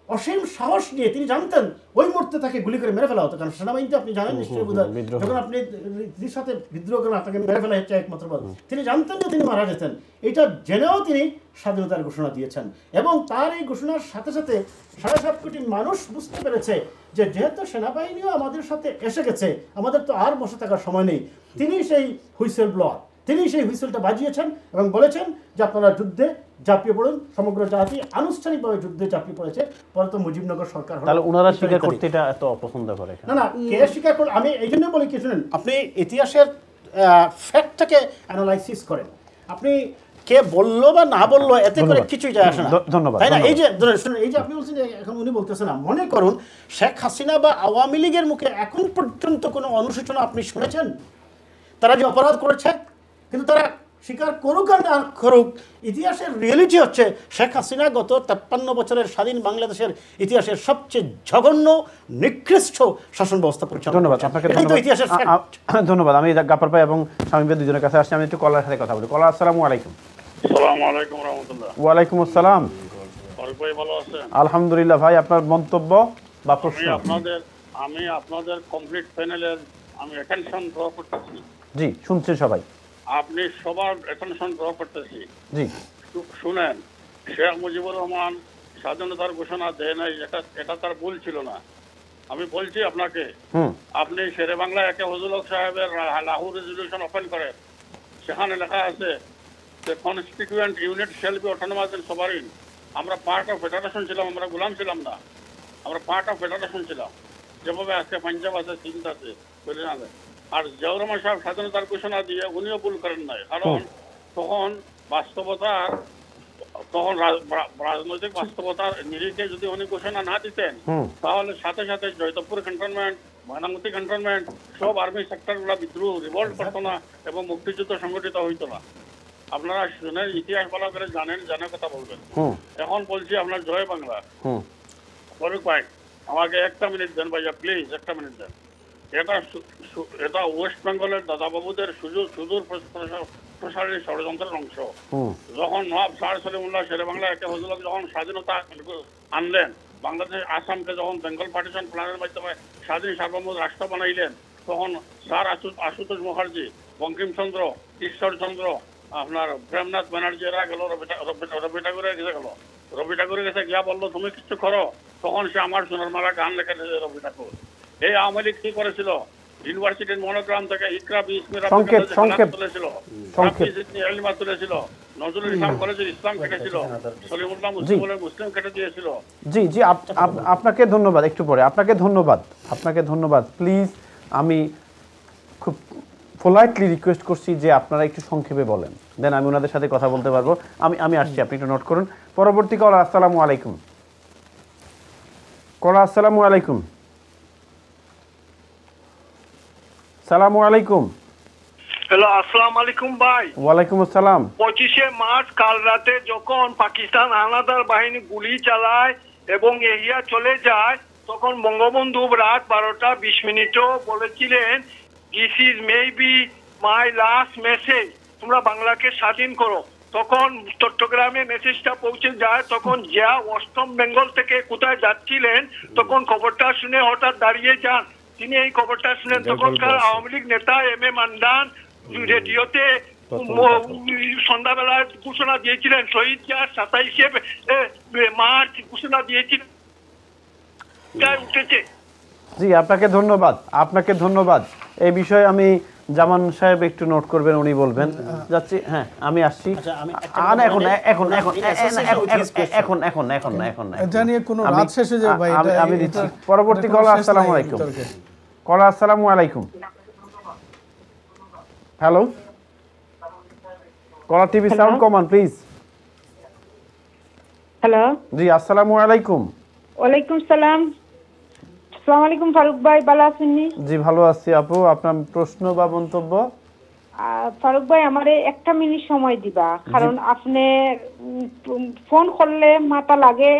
অসীম সাহস নিয়ে তিনি জানতেন ওই মুহূর্তে তাকে গুলি করে মেরে ফেলা হতো, কারণ সেনাবাহিনীতে আপনি জানেন নিশ্চয়ই বোধহয় যখন আপনি রীতির সাথে বিদ্রোহ করেন আপনাকে মেরে ফেলা হচ্ছে একমাত্র পথ। তিনি জানতেন যে তিনি মারা যেতেন, এটা জেনেও তিনি স্বাধীনতার ঘোষণা দিয়েছেন এবং তার এই ঘোষণার সাথে সাথে 7.5 কোটি মানুষ বুঝতে পেরেছে যে যেহেতু সেনাবাহিনীও আমাদের সাথে এসে গেছে, আমাদের তো আর বসে থাকার সময় নেই। তিনি সেই হুইসেল ব্লোয়ার, তিনি সেই হুইসেলটা বাজিয়েছেন এবং বলেছেন যে আপনারা যুদ্ধে ঝাঁপিয়ে পড়ুন। সমগ্র জাতি আনুষ্ঠানিকভাবে যুদ্ধে ঝাঁপিয়ে পড়েছে। পরে তো মুজিবনগর সরকার তাহলে ওনারা স্বীকার করতে এটা এত অপছন্দ করে না না কে স্বীকার করে, আমি এই জন্য বলি কি শুনেন, আপনি ইতিহাসের ফ্যাক্টটাকে অ্যানালাইসিস করেন, আপনি কে বললো বা না বললো এতে করে কিছুই যায় আসে না। ধন্যবাদ। তাই না? এই যে শুনুন, এই যে আপনি বলছেন যে এখন উনি বলতেছেন না, মনে করুন শেখ হাসিনা বা আওয়ামী লীগের মুখে এখন পর্যন্ত কোনো অনুশোচনা আপনি শুনেছেন তারা যে অপরাধ করেছে? কিন্তু তারা স্বীকার করুক আর না করুক, ইতিহাসের রিয়েলিটি হচ্ছে শেখ হাসিনা গত 53 বছরের স্বাধীন বাংলাদেশের ইতিহাসের সবচেয়ে জঘন্য নিকৃষ্ট শাসন ব্যবস্থা পরিচালনা। ধন্যবাদ আপনাকে। ধন্যবাদ। আমি গাফার ভাই এবং শামীম ভাই দুজনের কাছে আসছি। আমি একটু কলার সাথে কথা বলি। কলার, আসসালামু আলাইকুম। আসসালামু আলাইকুম রাহমাতুল্লাহ। ওয়ালাইকুম আসসালাম। ফারুক ভাই ভালো আছেন? আলহামদুলিল্লাহ ভাই, আপনার মন্তব্য বা প্রশ্ন? আমি আপনাদের কমপ্লিট প্যানেলের আমি অ্যাটেনশন ড্র করতেছি। জি, শুনছি সবাই। আপনি সবার অ্যাটেনশন ড্র করতেছি। জি শুনেন, শেখ মুজিবুর রহমান স্বাধীনতার ঘোষণা দেয় নাই, এটা তার ভুল ছিল না। আমি বলছি আপনাকে, আপনি শেরে বাংলা একে ফজলুল হক সাহেবের লাহোর রেজলিউশন ওপেন করেন, সেখানে লেখা আছে যে constituent unit shall be autonomous and sovereign. আমরা পার্ট অফ ফেডারেশন ছিলাম, আমরা গোলাম ছিলাম না, আমরা পার্ট অফ ফেডারেশন ছিলাম। যেভাবে আজকে পাঞ্জাব আছে, সিন্ধ আছে, আছে। আর জিয়াউর রহমান সাহেব স্বাধীনতার ঘোষণা দিয়ে উনিও ভুল করেন নাই, কারণ তখন বাস্তবতার রাজনৈতিক বাস্তবতার নিরিখে যদি উনি ঘোষণা না দিতেন তাহলে সাথে সাথে জয়তপুর ক্যান্টনমেন্ট, ময়নামতি ক্যান্টনমেন্ট, সব আর্মি সেক্টরগুলো বিদ্রোহ রিভল্ট করতো না এবং মুক্তিযুদ্ধ সংগঠিত হইতো না। আপনারা শুনেন, ইতিহাস ভালো করে জানেন, জানার কথা বলবেন। এখন বলছি আপনার জয় বাংলা। ফারুক ভাই, আমাকে একটা মিনিট দেন ভাইয়া, প্লিজ একটা মিনিট দেন। এটা ওয়েস্ট বেঙ্গলের দাদাবাবুদের সুদূর প্রসারী ষড়যন্ত্রের অংশ। যখন নবাব শাহ সলিমুল্লাহ শেরে বাংলা একে ফজলুল হক যখন স্বাধীনতা আনলেন, বাংলাদেশ আসামকে যখন বেঙ্গল পার্টিশন প্ল্যানের মাধ্যমে স্বাধীন সার্বভৌম রাষ্ট্র বানাইলেন, তখন স্যার আশুতোষ মুখার্জি, বঙ্কিমচন্দ্র, ঈশ্বরচন্দ্র, আপনার প্রেমনাথ ব্যানার্জি এরা গেল, রবি ঠাকুরের কাছে গেল। রবি ঠাকুরের কাছে গিয়া বললো তুমি কিছু করো, তখন সে আমার সোনার মারা গান লেখা দিয়েছে রবি ঠাকুর। এই আওয়ামী লীগ কি করেছিল? ইউনিভার্সিটির মনোগ্রাম থেকে ইকরা বি ইসমিরা তুলেছিল, তুলেছিল, নজরুল ইসলাম কলেজের ইসলাম কেটেছিল, সলিমুল্লাহ মুসলিম কেটে দিয়েছিল। জি জি, আপনাকে ধন্যবাদ। একটু পরে আপনাকে ধন্যবাদ। প্লিজ, আমি খুব পোলাইটলি রিকোয়েস্ট করছি যে আপনারা একটু সংক্ষেপে বলেন, দেন আমি ওনাদের সাথে কথা বলতে পারবো। আমি আসছি, আপনি একটু নোট করুন। পরবর্তী কলার, আসসালামু আলাইকুম। কলার, আসসালামু আলাইকুম। সালামু আলাইকুম। হ্যালো, আসসালামু আলাইকুম ভাই। ওয়ালাইকুম আসসালাম। 25শে মার্চ কাল রাতে যখন পাকিস্তান হানাদার বাহিনী গুলি চালায় এবং এরিয়া চলে যায়, তখন বঙ্গবন্ধু রাত 12:20 বলেছিলেন, this is maybe my last message, তোমরা বাংলাকে স্বাধীন করো। তখন চট্টগ্রামে মেসেজটা পৌঁছে যায়। তখন জিয়া অষ্টম বেঙ্গল থেকে কোথায় যাচ্ছিলেন, তখন খবরটা শুনে হঠাৎ দাঁড়িয়ে যান। তিনি এই খবরটা শুনেন, তখনকার আওয়ামী লীগ নেতা M.A. মান্দান রেডিওতে সন্ধ্যাবেলা ঘোষণা দিয়েছিলেন, শহীদ জিয়ার 27শে মার্চ ঘোষণা দিয়েছিলেন, উঠেছে। জি, আপনাকে ধন্যবাদ। এই বিষয়ে আমি জামান সাহেব একটু নোট করবেন, উনি বলবেন। যাচ্ছি, হ্যাঁ আমি আসছি। আমি দিচ্ছি পরবর্তী কল। আসসালামু আলাইকুম। কল, আসসালামু আলাইকুম। হ্যালো, কলার টিভি সাউন্ড কমান প্লিজ। হ্যালো, জি আসসালামু আলাইকুম। ওয়ালাইকুম সালাম। আসসালামু আলাইকুম ফারুক ভাই, ভালো আছেন? জি ভালো আছি আপু, আপনার প্রশ্ন বা মন্তব্য? ফারুক ভাই, আমারে একটা মিনিট সময় দিবা, কারণ আপনি ফোন করলে মাথা লাগে,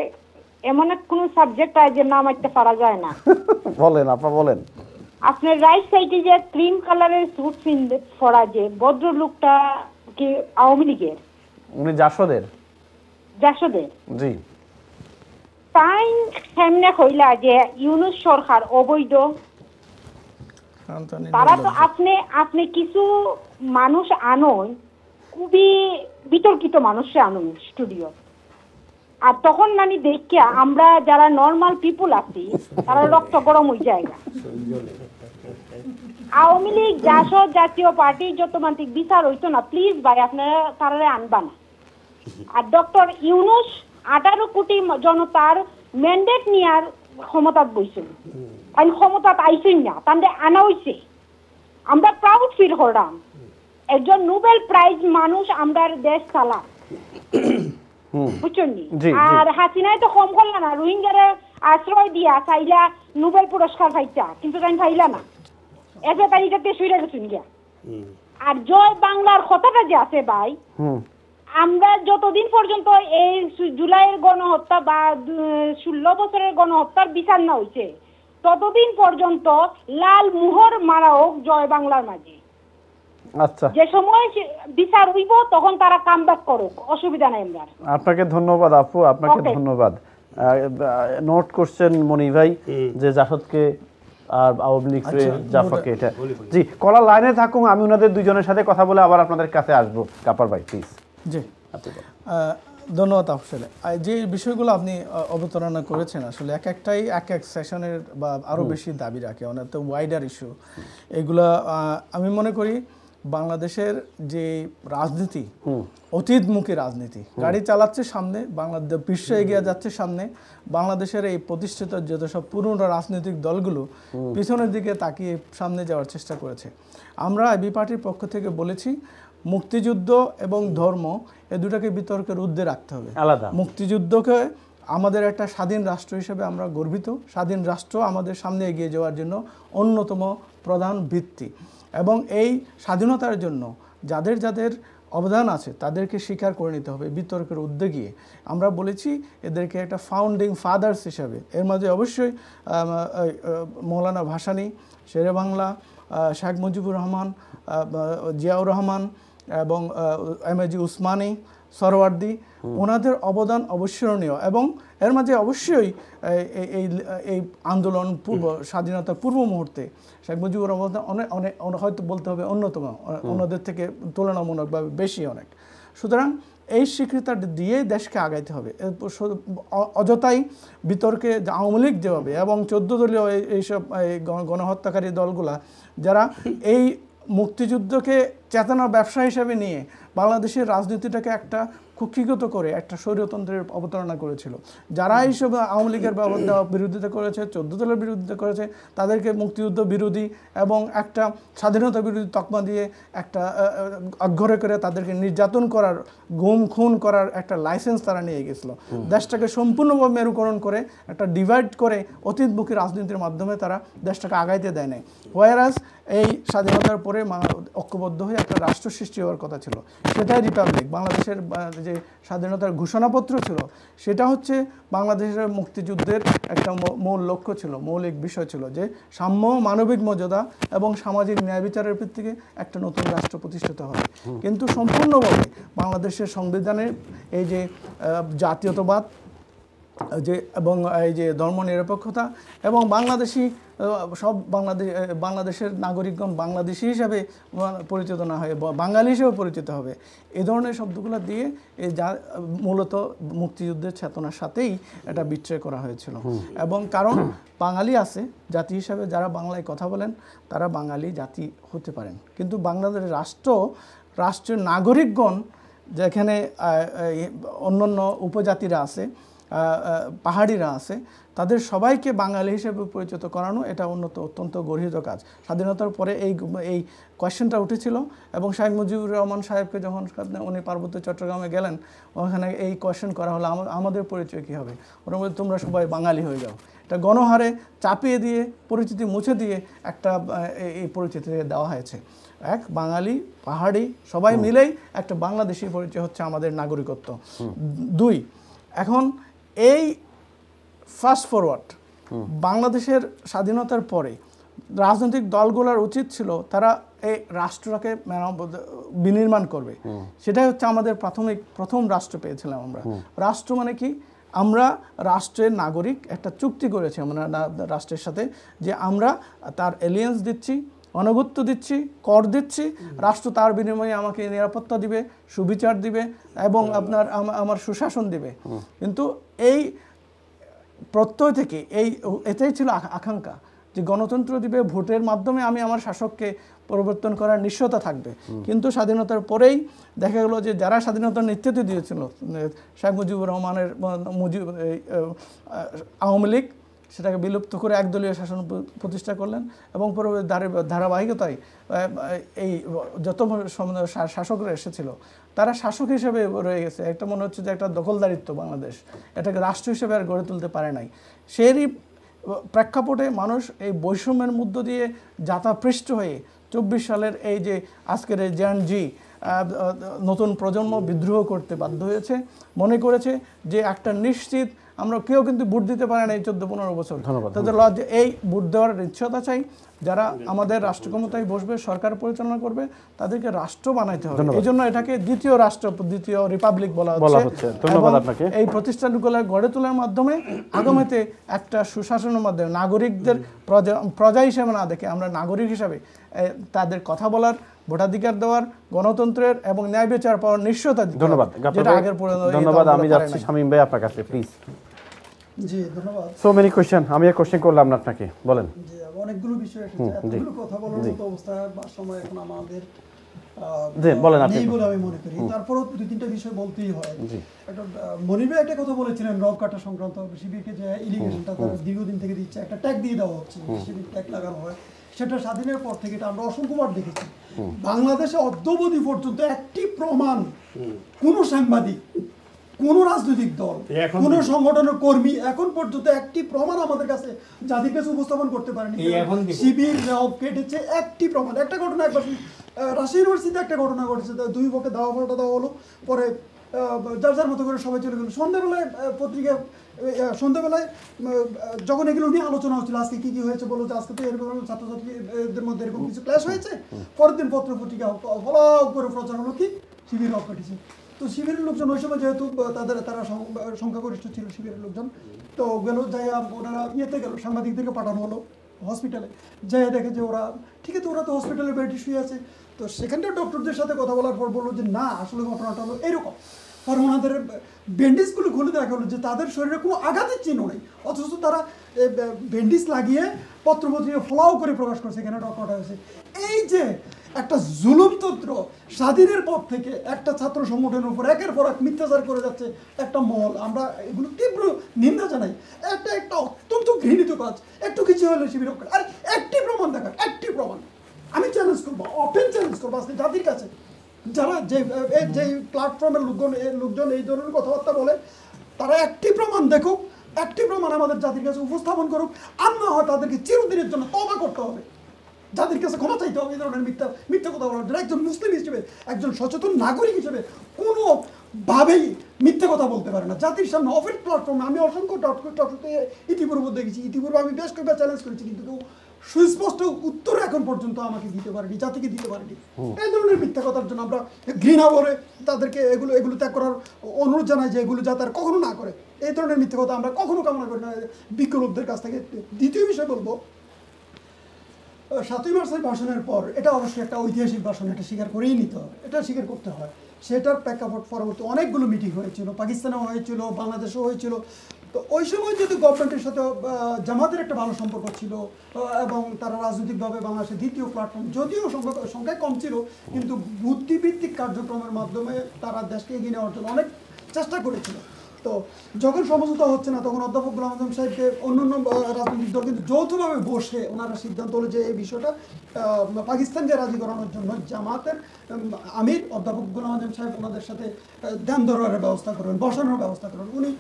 এমন এক কোন সাবজেক্ট আছে যে নাম একটা পারা যায় না। বলেন আপা বলেন। আপনার রাইট সাইডে যে ক্রিম কালারের স্যুট পরা যে ভদ্রলোকটা কি আওয়ামী লীগের? উনি জাসদের। জাসদের? জি। তাই সামনে কইলা যে ইউনূস সরকার অবৈধ। তারা তো আপনি কিছু মানুষ আনন, খুবই বিতর্কিত মানুষে আনন স্টুডিও, আর তখন মানে দেখিয়া আমরা যারা নর্মাল পিপুল আছি তারা রক্ত গরম হয়ে যায়। আওয়ামী লীগ জাসদ জাতীয় পার্টি যত মান্তিক বিচার হইতো না, প্লিজ ভাই আপনারা তারা আনবা না। আর ডক্টর ইউনূস 18 কোটি জনতার ম্যান্ডেট নেওয়ার ক্ষমতাত বইছেন, আমি ক্ষমতাত আইসই না, তাদের আনা হইছে। আমরা প্রাউড ফিল করলাম, একজন নোবেল প্রাইজ মানুষ আমরা দেশ চালা, বুঝছেন? আর হাসিনায় তো কম করলা না, রোহিঙ্গারে আশ্রয় দিয়া চাইলা নোবেল পুরস্কার পাইতা, কিন্তু তাই পাইলা না, এতে তারিখে শুয়ে গেছেন গিয়া। আর জয় বাংলার কথাটা যে আছে ভাই, আমরা যতদিন পর্যন্ত এই জুলাইয়ের গণহত্যা বা 16 বছরের গণহত্যার বিচার না হইছে, ততদিন পর্যন্ত লাল মোহর মারা হোক জয় বাংলার মাঝে। আচ্ছা, যে সময় বিচার হইব তখন তারা কামব্যাক করুক, অসুবিধা নাই। আমরা আপনাকে ধন্যবাদ আপু, আপনাকে ধন্যবাদ। নোট করছেন মনি ভাই যে জাসদকে আর আওয়ামী লীগ জাফরকে, এটা জি। কলার লাইনে থাকুন, আমি ওনাদের দুইজনের সাথে কথা বলে আবার আপনাদের কাছে আসবো। কাপার ভাই প্লিজ। জি ধন্যবাদ। আসলে যে বিষয়গুলো আপনি অবতারণা করেছেন আসলে এক একটাই এক এক সেশনের বা আরও বেশি দাবি রাখে, অনেক তো ওয়াইডার ইস্যু এগুলো। আমি মনে করি বাংলাদেশের যে রাজনীতি, অতীতমুখী রাজনীতি, গাড়ি চালাচ্ছে সামনে, বাংলাদেশ বিশ্ব এগিয়ে যাচ্ছে সামনে, বাংলাদেশের এই প্রতিষ্ঠিত যত সব পুরনো রাজনৈতিক দলগুলো পিছনের দিকে তাকিয়ে সামনে যাওয়ার চেষ্টা করেছে। আমরা এবি পার্টির পক্ষ থেকে বলেছি মুক্তিযুদ্ধ এবং ধর্ম এ দুটাকে বিতর্কের ঊর্ধ্বে রাখতে হবে। আলাদা মুক্তিযুদ্ধকে আমাদের একটা স্বাধীন রাষ্ট্র হিসেবে আমরা গর্বিত, স্বাধীন রাষ্ট্র আমাদের সামনে এগিয়ে যাওয়ার জন্য অন্যতম প্রধান ভিত্তি, এবং এই স্বাধীনতার জন্য যাদের যাদের অবদান আছে তাদেরকে স্বীকার করে নিতে হবে বিতর্কের ঊর্ধ্বে গিয়ে। আমরা বলেছি এদেরকে একটা ফাউন্ডিং ফাদার্স হিসাবে, এর মাঝে অবশ্যই মৌলানা ভাসানী, শেরে বাংলা, শেখ মুজিবুর রহমান, জিয়াউর রহমান এবং এমএজি উসমানী, সরওয়ার্দী, ওনাদের অবদান অবশ্যরণীয়, এবং এর মাঝে অবশ্যই এই আন্দোলন পূর্ব স্বাধীনতার পূর্ব মুহূর্তে শেখ মুজিবুর অবদান অনেক হয়তো বলতে হবে অন্যতম, অন্যদের থেকে তুলনামূলকভাবে বেশি অনেক। সুতরাং এই স্বীকৃতি দিয়ে দেশকে আগাইতে হবে। অযথাই বিতর্কে আওয়ামী লীগ যেভাবে এবং 14 দলীয় এইসব গণহত্যাকারী দলগুলা যারা এই মুক্তিযুদ্ধকে চেতনা ব্যবসা হিসেবে নিয়ে বাংলাদেশের রাজনীতিটাকে একটা কুক্ষিগত করে একটা স্বৈরতন্ত্রের অবতারণা করেছিল, যারা এইসব আওয়ামী লীগের বিরোধিতা করেছে, 14 দলের বিরোধিতা করেছে, তাদেরকে মুক্তিযুদ্ধ বিরোধী এবং একটা স্বাধীনতা বিরোধী তকমা দিয়ে একটা অঘরে করে তাদেরকে নির্যাতন করার, গুম খুন করার একটা লাইসেন্স তারা নিয়ে গেছিলো। দেশটাকে সম্পূর্ণভাবে মেরুকরণ করে একটা ডিভাইড করে অতীতমুখী রাজনীতির মাধ্যমে তারা দেশটাকে আগাইতে দেয় নাই। হোয়ারাস এই স্বাধীনতার পরে ঐক্যবদ্ধ হয়ে একটা রাষ্ট্র সৃষ্টি হওয়ার কথা ছিল, সেটাই রিপাবলিক। বাংলাদেশের যে স্বাধীনতার ঘোষণাপত্র ছিল সেটা হচ্ছে বাংলাদেশের মুক্তিযুদ্ধের একটা মূল লক্ষ্য ছিল, মৌলিক বিষয় ছিল যে সাম্য, মানবিক মর্যাদা এবং সামাজিক ন্যায় বিচারের ভিত্তিতে একটা নতুন রাষ্ট্র প্রতিষ্ঠিত হবে। কিন্তু সম্পূর্ণভাবে বাংলাদেশের সংবিধানের এই যে জাতীয়তাবাদ যে এবং এই যে ধর্মনিরপেক্ষতা এবং বাংলাদেশি সব বাংলাদেশের নাগরিকগণ বাংলাদেশি হিসাবে পরিচিত না হয়ে বাঙালি হিসেবে পরিচিত হবে, এই ধরনের শব্দগুলো দিয়ে এই যা মূলত মুক্তিযুদ্ধের চেতনার সাথেই এটা বিচ্ছয় করা হয়েছিল। এবং কারণ বাঙালি আছে জাতি হিসাবে, যারা বাংলায় কথা বলেন তারা বাঙালি জাতি হতে পারেন, কিন্তু বাংলাদেশ রাষ্ট্রের নাগরিকগণ যেখানে অন্যান্য উপজাতিরা আছে পাহাড়িরা আছে, তাদের সবাইকে বাঙালি হিসেবে পরিচিত করানো এটা অত্যন্ত গর্হিত কাজ। স্বাধীনতার পরে এই কোয়েশ্চেনটা উঠেছিল এবং শাহেখ মুজিবুর রহমান সাহেবকে যখন উনি পার্বত্য চট্টগ্রামে গেলেন, ওখানে এই কোয়েশ্চেন করা হলো আমাদের পরিচয় কী হবে, ওরা বলে তোমরা সবাই বাঙালি হয়ে যাও। এটা গণহারে চাপিয়ে দিয়ে, পরিচিতি মুছে দিয়ে একটা এই পরিচিতি দেওয়া হয়েছে। এক বাঙালি, পাহাড়ি সবাই মিলেই একটা বাংলাদেশি পরিচয় হচ্ছে আমাদের নাগরিকত্ব। দুই, এখন এই ফাস্ট ফরওয়ার্ড বাংলাদেশের স্বাধীনতার পরে রাজনৈতিক দলগুলোর উচিত ছিল তারা এই রাষ্ট্রটাকে বিনির্মাণ করবে। সেটাই হচ্ছে আমাদের প্রথম রাষ্ট্র পেয়েছিলাম আমরা। রাষ্ট্র মানে কি, আমরা রাষ্ট্রের নাগরিক, একটা চুক্তি করেছি আমরা রাষ্ট্রের সাথে যে আমরা তার এলিয়েন্স দিচ্ছি, অনুগত্য দিচ্ছি, কর দিচ্ছি, রাষ্ট্র তার বিনিময়ে আমাকে নিরাপত্তা দিবে, সুবিচার দিবে এবং আমার সুশাসন দিবে। কিন্তু এই প্রত্যয় থেকে এটাই ছিল আকাঙ্ক্ষা যে গণতন্ত্র দিবে, ভোটের মাধ্যমে আমি আমার শাসককে পরিবর্তন করার নিশ্চয়তা থাকবে। কিন্তু স্বাধীনতার পরেই দেখা গেল যে যারা স্বাধীনতার নেতৃত্ব দিয়েছিল, শেখ মুজিবুর রহমানের আওয়ামী লীগ, সেটাকে বিলুপ্ত করে একদলীয় শাসন প্রতিষ্ঠা করলেন এবং পরবর্তী ধারাবাহিকতায় এই যত শাসকরা এসেছিল তারা শাসক হিসেবে রয়ে গেছে। একটা মনে হচ্ছে যে একটা দখলদারিত্ব বাংলাদেশ, এটাকে রাষ্ট্র হিসেবে আর গড়ে তুলতে পারে নাই। সেই প্রেক্ষাপটে মানুষ এই বৈষম্যের মধ্য দিয়ে যাতাপৃষ্ট হয়ে 24 সালের এই যে আজকের এই জেএনজি নতুন প্রজন্ম বিদ্রোহ করতে বাধ্য হয়েছে, মনে করেছে যে একটা নিশ্চিত, আমরা কেউ কিন্তু ভোট দিতে পারে না এই 14-15 বছর। তাদের এই ভোট দেওয়ার ইচ্ছাটা চাই, যারা আমাদের রাষ্ট্র ক্ষমতায় বসবে, সরকার পরিচালনা করবে, তাদেরকে রাষ্ট্র বানাইতে হবে। এই জন্য এটাকে দ্বিতীয় রাষ্ট্র, দ্বিতীয় রিপাবলিক বলা হচ্ছে। এই প্রতিষ্ঠানগুলো গড়ে তোলার মাধ্যমে আগামীতে একটা সুশাসনের মাধ্যমে নাগরিকদের প্রজা হিসেবে না দেখে আমরা নাগরিক হিসাবে তাদের কথা বলার, ভোটাধিকার দেওয়ার, গণতন্ত্রের এবং ন্যায় বিচার পাওয়ার নিশ্চয়তা দিতে। ধন্যবাদ। ধন্যবাদ। আমি যাচ্ছি শামীম ভাই আপনার কাছে, প্লিজ। জি ধন্যবাদ। সো মেনি কোশ্চেন, আমি এক কোশ্চেন করলাম না আপনাকে, বলেন। জি, অনেকগুলো বিষয় এসেছে, এতগুলো কথা বলার মতো অবস্থা বা সময় এখন আমাদের বলেন আপনি বলে আমি মনে করি। তারপরও 2-3টা বিষয় বলতেই হয়। একটা মনির ভাই একটা কথা বলেছিলেন রব কাটা সংক্রান্ত, শিবিরকে যে ইলিগেশনটা তারা দীর্ঘদিন থেকে দিচ্ছে, একটা ট্যাগ দিয়ে দেওয়া হচ্ছে, শিবির ট্যাগ লাগানো হয়, সেটা স্বাধীনের পর থেকে এটা আমরা অসংখ্যবার দেখেছি। বাংলাদেশে অদ্যাবধি পর্যন্ত একটি প্রমাণ কোন সাংবাদিক, কোন রাজনৈতিক দল, কোন সংগঠনের কর্মী এখন পর্যন্ত একটি প্রমাণ আমাদের কাছে জাতির কাছে উপস্থাপন করতে পারেনি। শিবির রব কেটেছে একটি প্রমাণ। একটা ঘটনা একবার রাজশাহী ইউনিভার্সিটিতে একটা ঘটনা ঘটেছে, দুই পক্ষে দাওয়া পাল্টা দেওয়া হলো, পরে যার যার মতো করে সবাই চলে গেল। সন্ধ্যাবেলায় পত্রিকা, সন্ধ্যাবেলায় যখন এগুলো নিয়ে আলোচনা হচ্ছিল, আজকে কি কি হয়েছে বলো, যে আজকে তো এরকম ছাত্রছাত্রীদের মধ্যে এরকম কিছু ক্লাস হয়েছে, পরের দিন পত্র পত্রিকা ফলাও করে প্রচার হলো কি শিবির রব কেটেছে। তো শিবিরের লোকজন ওই সময় যেহেতু তারা সংখ্যাগরিষ্ঠ ছিল শিবিরের লোকজন, তো গেল যাই ওনারা ইয়েতে গেল, সাংবাদিকদেরকে পাঠানো হলো হসপিটালে, যাই দেখে যে ওরা ঠিক আছে, ওরা তো হসপিটালে বেডে শুয়ে আছে। তো সেখানটার ডক্টরদের সাথে কথা বলার পর বললো যে না, আসলে ঘটনাটা হলো এরকম। আর ওনাদের ব্যান্ডেজগুলো খুলে দেখা হলো যে তাদের শরীরে কোনো আঘাতের চিহ্ন নেই, অথচ তারা ব্যান্ডেজ লাগিয়ে পত্রপত্রিকা ফলাও করে প্রকাশ করছে এখানে ঘটনাটা হয়েছে। এই যে একটা জুলুমতন্ত্র স্বাধীনের পর থেকে একটা ছাত্র সংগঠনের উপর একের পর এক মিথ্যাচার করে যাচ্ছে একটা মহল, আমরা এগুলো তীব্র নিন্দা জানাই। একটা অত্যন্ত ঘৃণিত কাজ। একটু কিছু হলে শিবির আর একটি প্রমাণ দেখার, একটি প্রমাণ আমি চ্যালেঞ্জ করবো, ওপেন চ্যালেঞ্জ করবো আজকে জাতির কাছে, যারা যে প্ল্যাটফর্মের লোকজন এই ধরনের কথাবার্তা বলে, তারা একটি প্রমাণ দেখুক, একটি প্রমাণ আমাদের জাতির কাছে উপস্থাপন করুক, আর না হয় তাদেরকে চিরদিনের জন্য তওবা করতে হবে, জাতির কাছে ক্ষমা চাইতে হবে এই ধরনের মিথ্যা কথা বলার জন্য। একজন মুসলিম হিসেবে, একজন সচেতন নাগরিক হিসেবে কোনোভাবেই মিথ্যে কথা বলতে পারে না জাতির সামনে ওপেন প্ল্যাটফর্মে। আমি অসংখ্য টকশোতে ইতিপূর্বে দেখেছি, ইতিপূর্বে আমি বেশ কয়েকবার চ্যালেঞ্জ করেছি, কিন্তু কেউ সুস্পষ্ট উত্তর এখন পর্যন্ত আমাকে দিতে পারেনি, জাতিকে দিতে পারেনি। এই ধরনের মিথ্যা কথার জন্য আমরা ঘৃণা করে তাদেরকে এগুলো ত্যাগ করার অনুরোধ জানাই যে এগুলো যাতে আর কখনো না করে। এই ধরনের মিথ্যা কথা আমরা কখনো কামনা করি না বিজ্ঞ লোকদের কাছ থেকে। দ্বিতীয় বিষয় বলবো, 7ই মার্চের ভাষণের পর, এটা অবশ্যই একটা ঐতিহাসিক ভাষণ, এটা স্বীকার করেই নিতে হবে, এটা স্বীকার করতে হয়। সেটার প্রেক্ষাপট পরবর্তী অনেকগুলো মিটিং হয়েছিল, পাকিস্তানেও হয়েছিল, বাংলাদেশেও হয়েছিল। তো ওই সময় যদি গভর্নমেন্টের সাথে জামাতের একটা ভালো সম্পর্ক ছিল এবং তারা রাজনৈতিকভাবে বাংলাদেশের দ্বিতীয় প্ল্যাটফর্ম, যদিও সংখ্যায় কম ছিল, কিন্তু বুদ্ধিভিত্তিক কার্যক্রমের মাধ্যমে তারা দেশকে এগিয়ে নেওয়ার জন্য অনেক চেষ্টা করেছিল। তো যখন সমঝোতা হচ্ছে না তখন অধ্যাপক গোলাম আজম সাহেবকে অন্যান্য রাজনৈতিক দল কিন্তু যৌথভাবে বসে ওনারা সিদ্ধান্ত হলো যে এই বিষয়টা পাকিস্তানকে রাজি করানোর জন্য জামাতের আমির অধ্যাপক গোলাম আজম সাহেব ওনাদের সাথে ধ্যান দরবারের ব্যবস্থা করবেন, বসানোর ব্যবস্থা করবেন। উনি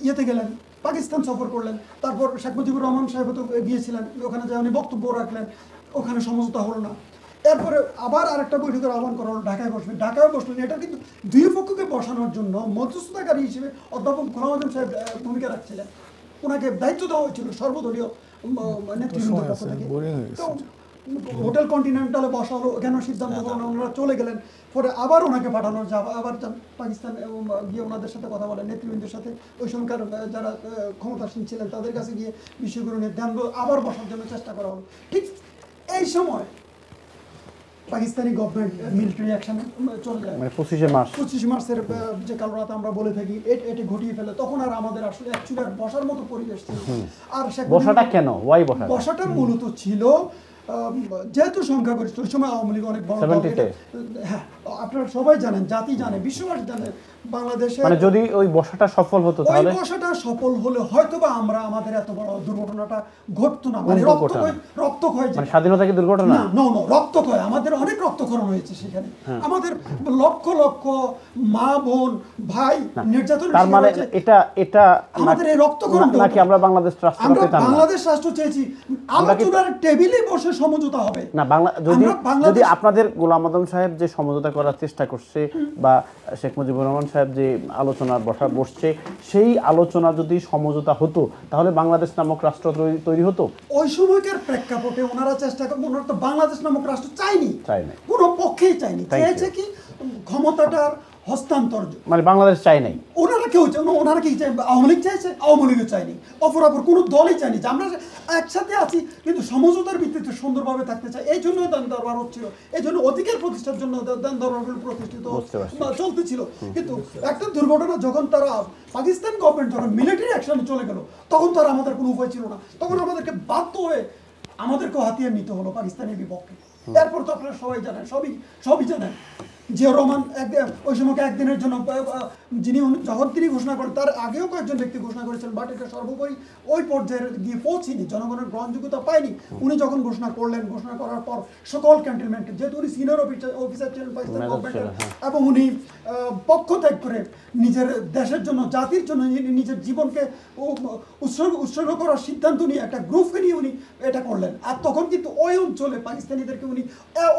ইয়েতে গেলেন, পাকিস্তান সফর করলেন, তারপর শেখ মুজিবুর রহমান সাহেব তো গিয়েছিলেন, ওখানে যে উনি বক্তব্য রাখলেন, ওখানে সমঝোতা হলো না। এরপরে আবার আরেকটা বৈঠকের আহ্বান করা হলো, ঢাকায় বসবেন, ঢাকায় বসলেন। এটা কিন্তু দুই পক্ষকে বসানোর জন্য মধ্যস্থতাকারী হিসেবে অধ্যাপক গোলাম আজম সাহেব ভূমিকা রাখছিলেন, ওনাকে দায়িত্ব দেওয়া হয়েছিল সর্বদলীয় নেতৃবৃন্দের পক্ষ থেকে। তো হোটেল কন্টিনেন্টালে বসা হলো, কেন সিদ্ধান্ত হলো না, ওনারা চলে গেলেন। পরে আবার ওনাকে পাঠানো যাবে, আবার পাকিস্তান গিয়ে ওনাদের সাথে কথা বলেন, নেতৃবৃন্দের সাথে, ওই সময়কার যারা ক্ষমতাসীন ছিলেন তাদের কাছে গিয়ে বিষয়গুলো নিয়ে ধ্যান আবার বসার জন্য চেষ্টা করা হলো। ঠিক এই সময় পাকিস্তানি গভর্নমেন্ট মিলিটারি অ্যাকশনে চলে যায়, মানে 25 মার্চের যে কাল রাত আমরা বলে থাকি এটি ঘটিয়ে ফেলে। তখন আর আমাদের আসলে অ্যাকচুয়ালি আর বসার মতো পরিবেশ ছিল। আর বসাটা কেন, ওয়াই বসাটা মূলত ছিল যেহেতু সংখ্যাগরিষ্ঠ, ওই সময় আওয়ামী লীগ অনেক বড় দল। হ্যাঁ, আপনারা সবাই জানেন, জাতি জানে, বিশ্ববাসী জানে, বাংলাদেশে মানে যদি ওই বসাটা সফল হতো তাহলে, ওই বসাটা সফল হলে হয়তোবা আমরা আমাদের এত বড় দুর্ঘটনাটা ঘটতো না। মানে রক্তক্ষয়, মানে স্বাধীনতা কি দুর্ঘটনা? না, নো রক্তক্ষয়, আমাদের অনেক রক্তক্ষরণ হয়েছে সেখানে। আমাদের লক্ষ লক্ষ মা বোন ভাই নির্যাতন। তার মানে এটা আমাদের এই রক্তক্ষরণ নাকি আমরা বাংলাদেশ রাষ্ট্র পেতাম না? বাংলাদেশ রাষ্ট্র চেয়েছি, আলোচনার টেবিলে বসে সমঝোতা হবে না। যদি আপনাদের গোলাম আজম সাহেব যে সমঝোতা করার চেষ্টা করছে বা শেখ মুজিবুর রহমান সাহেব যে আলোচনার বসছে, সেই আলোচনা যদি সমঝোতা হতো তাহলে বাংলাদেশ নামক রাষ্ট্র তৈরি হতো। ওই সময়কার প্রেক্ষাপটে ওনারা চেষ্টা করেন, ওনারা তো বাংলাদেশ নামক রাষ্ট্র চায়নি, কোনো পক্ষেই চায়নি। চেয়েছে কি ক্ষমতাটার হস্তান্তর, মানে বাংলাদেশ চাই নাই। ওনারা কেউ ওনারা কি চাই? আওয়ামী লীগ চাইছে, আওয়ামী লীগও চায়নি, অপরাপর কোনো দলই চায়নি যে আমরা একসাথে আছি কিন্তু সমঝোতার ভিত্তিতে সুন্দরভাবে থাকতে চাই। এই জন্য দান দরবার হচ্ছিল, এই জন্য অধিকার প্রতিষ্ঠার জন্য দান দরবারগুলো প্রতিষ্ঠিত চলতেছিল। কিন্তু একটা দুর্ঘটনা যখন তারা পাকিস্তান গভর্নমেন্ট যখন মিলিটারি অ্যাকশনে চলে গেল, তখন তো আর আমাদের কোনো উপায় ছিল না। তখন আমাদেরকে বাধ্য হয়ে আমাদেরকেও হাতিয়ার নিতে হলো পাকিস্তানের বিপক্ষে। এরপর তো আপনারা সবাই জানেন, সবই জানেন, জিয়াউর রহমান ওই সময়কে একদিনের জন্য যিনি যখন তিনি ঘোষণা করেন, তার আগেও কয়েকজন ব্যক্তি ঘোষণা করেছেন, বাট এটা সর্বোপরি ওই পর্যায়ে গিয়ে পৌঁছেনি, জনগণের গ্রহণযোগ্যতা পায়নি। উনি যখন ঘোষণা করলেন, ঘোষণা করার পর সকল ক্যান্টনমেন্ট, যেহেতু উনি সিনিয়র অফিসার ছিলেন পাকিস্তান গভর্নমেন্টের, এবং উনি পক্ষ ত্যাগ করে নিজের দেশের জন্য, জাতির জন্য নিজের জীবনকে উৎসর্গ করার সিদ্ধান্ত নিয়ে একটা গ্রুপকে নিয়ে উনি এটা করলেন। আর তখন কিন্তু ওই অঞ্চলে পাকিস্তানিদেরকে উনি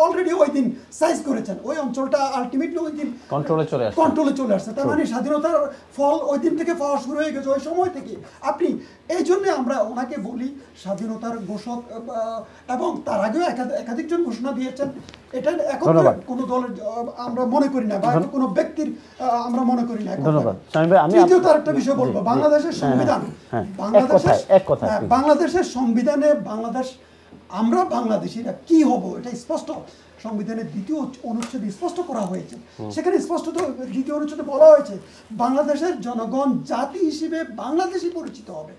অলরেডি ওই দিন সাইজ করেছেন, ওই অঞ্চলটা আলটিমেটলি ওই দিন কন্ট্রোলে চলে আসছে। তার মানে স্বাধীনতার ফল ওই দিন থেকে পাওয়া শুরু হয়ে গেছে, ওই সময় থেকে। আপনি এই জন্য আমরা ওনাকে বলি স্বাধীনতার ঘোষক, এবং তার আগেও একাধিকজন ঘোষণা দিয়েছেন। এটা এখন কোনো দলের আমরা মনে করি না, বা কোনো ব্যক্তির আমরা মনে করি না। ধন্যবাদ। তৃতীয়ত আরেকটা বিষয় বলবো, বাংলাদেশের সংবিধান, বাংলাদেশের সংবিধানে আমরা বাংলাদেশিরা কি হব এটা স্পষ্ট সংবিধানের দ্বিতীয় অনুচ্ছেদে স্পষ্ট করা হয়েছে। সেখানে স্পষ্টত দ্বিতীয় অনুচ্ছেদে বলা হয়েছে বাংলাদেশের জনগণ জাতি হিসেবে বাংলাদেশি পরিচিত হবে।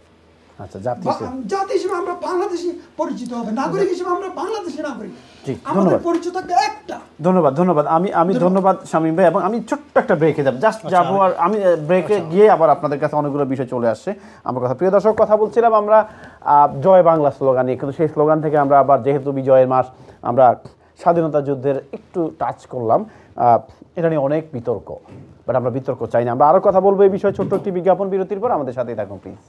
জাতি হিসেবে আমরা বাংলাদেশি পরিচিত হবে, নাগরিক হিসেবে আমরা বাংলাদেশি নাগরিক, আমাদের পরিচয় থাকবে একটা। ধন্যবাদ। আমি ধন্যবাদ শামীম ভাই। এবং আমি ছোট্ট একটা ব্রেকে যাবো, আর আমি ব্রেকে গিয়ে আবার আপনাদের কাছে অনেকগুলো বিষয় চলে আসছে আমার কথা। প্রিয় দর্শক, কথা বলছিলাম আমরা জয় বাংলা স্লোগান নিয়ে, কিন্তু সেই স্লোগান থেকে আমরা আবার, যেহেতু বিজয়ের মাস, আমরা স্বাধীনতা যুদ্ধের একটু টাচ করলাম। এটা নিয়ে অনেক বিতর্ক, বাট আমরা বিতর্ক চাই না। আমরা আরও কথা বলবো এই বিষয়ে ছোট্ট একটি বিজ্ঞাপন বিরতির পর। আমাদের সাথেই থাকুন প্লিজ।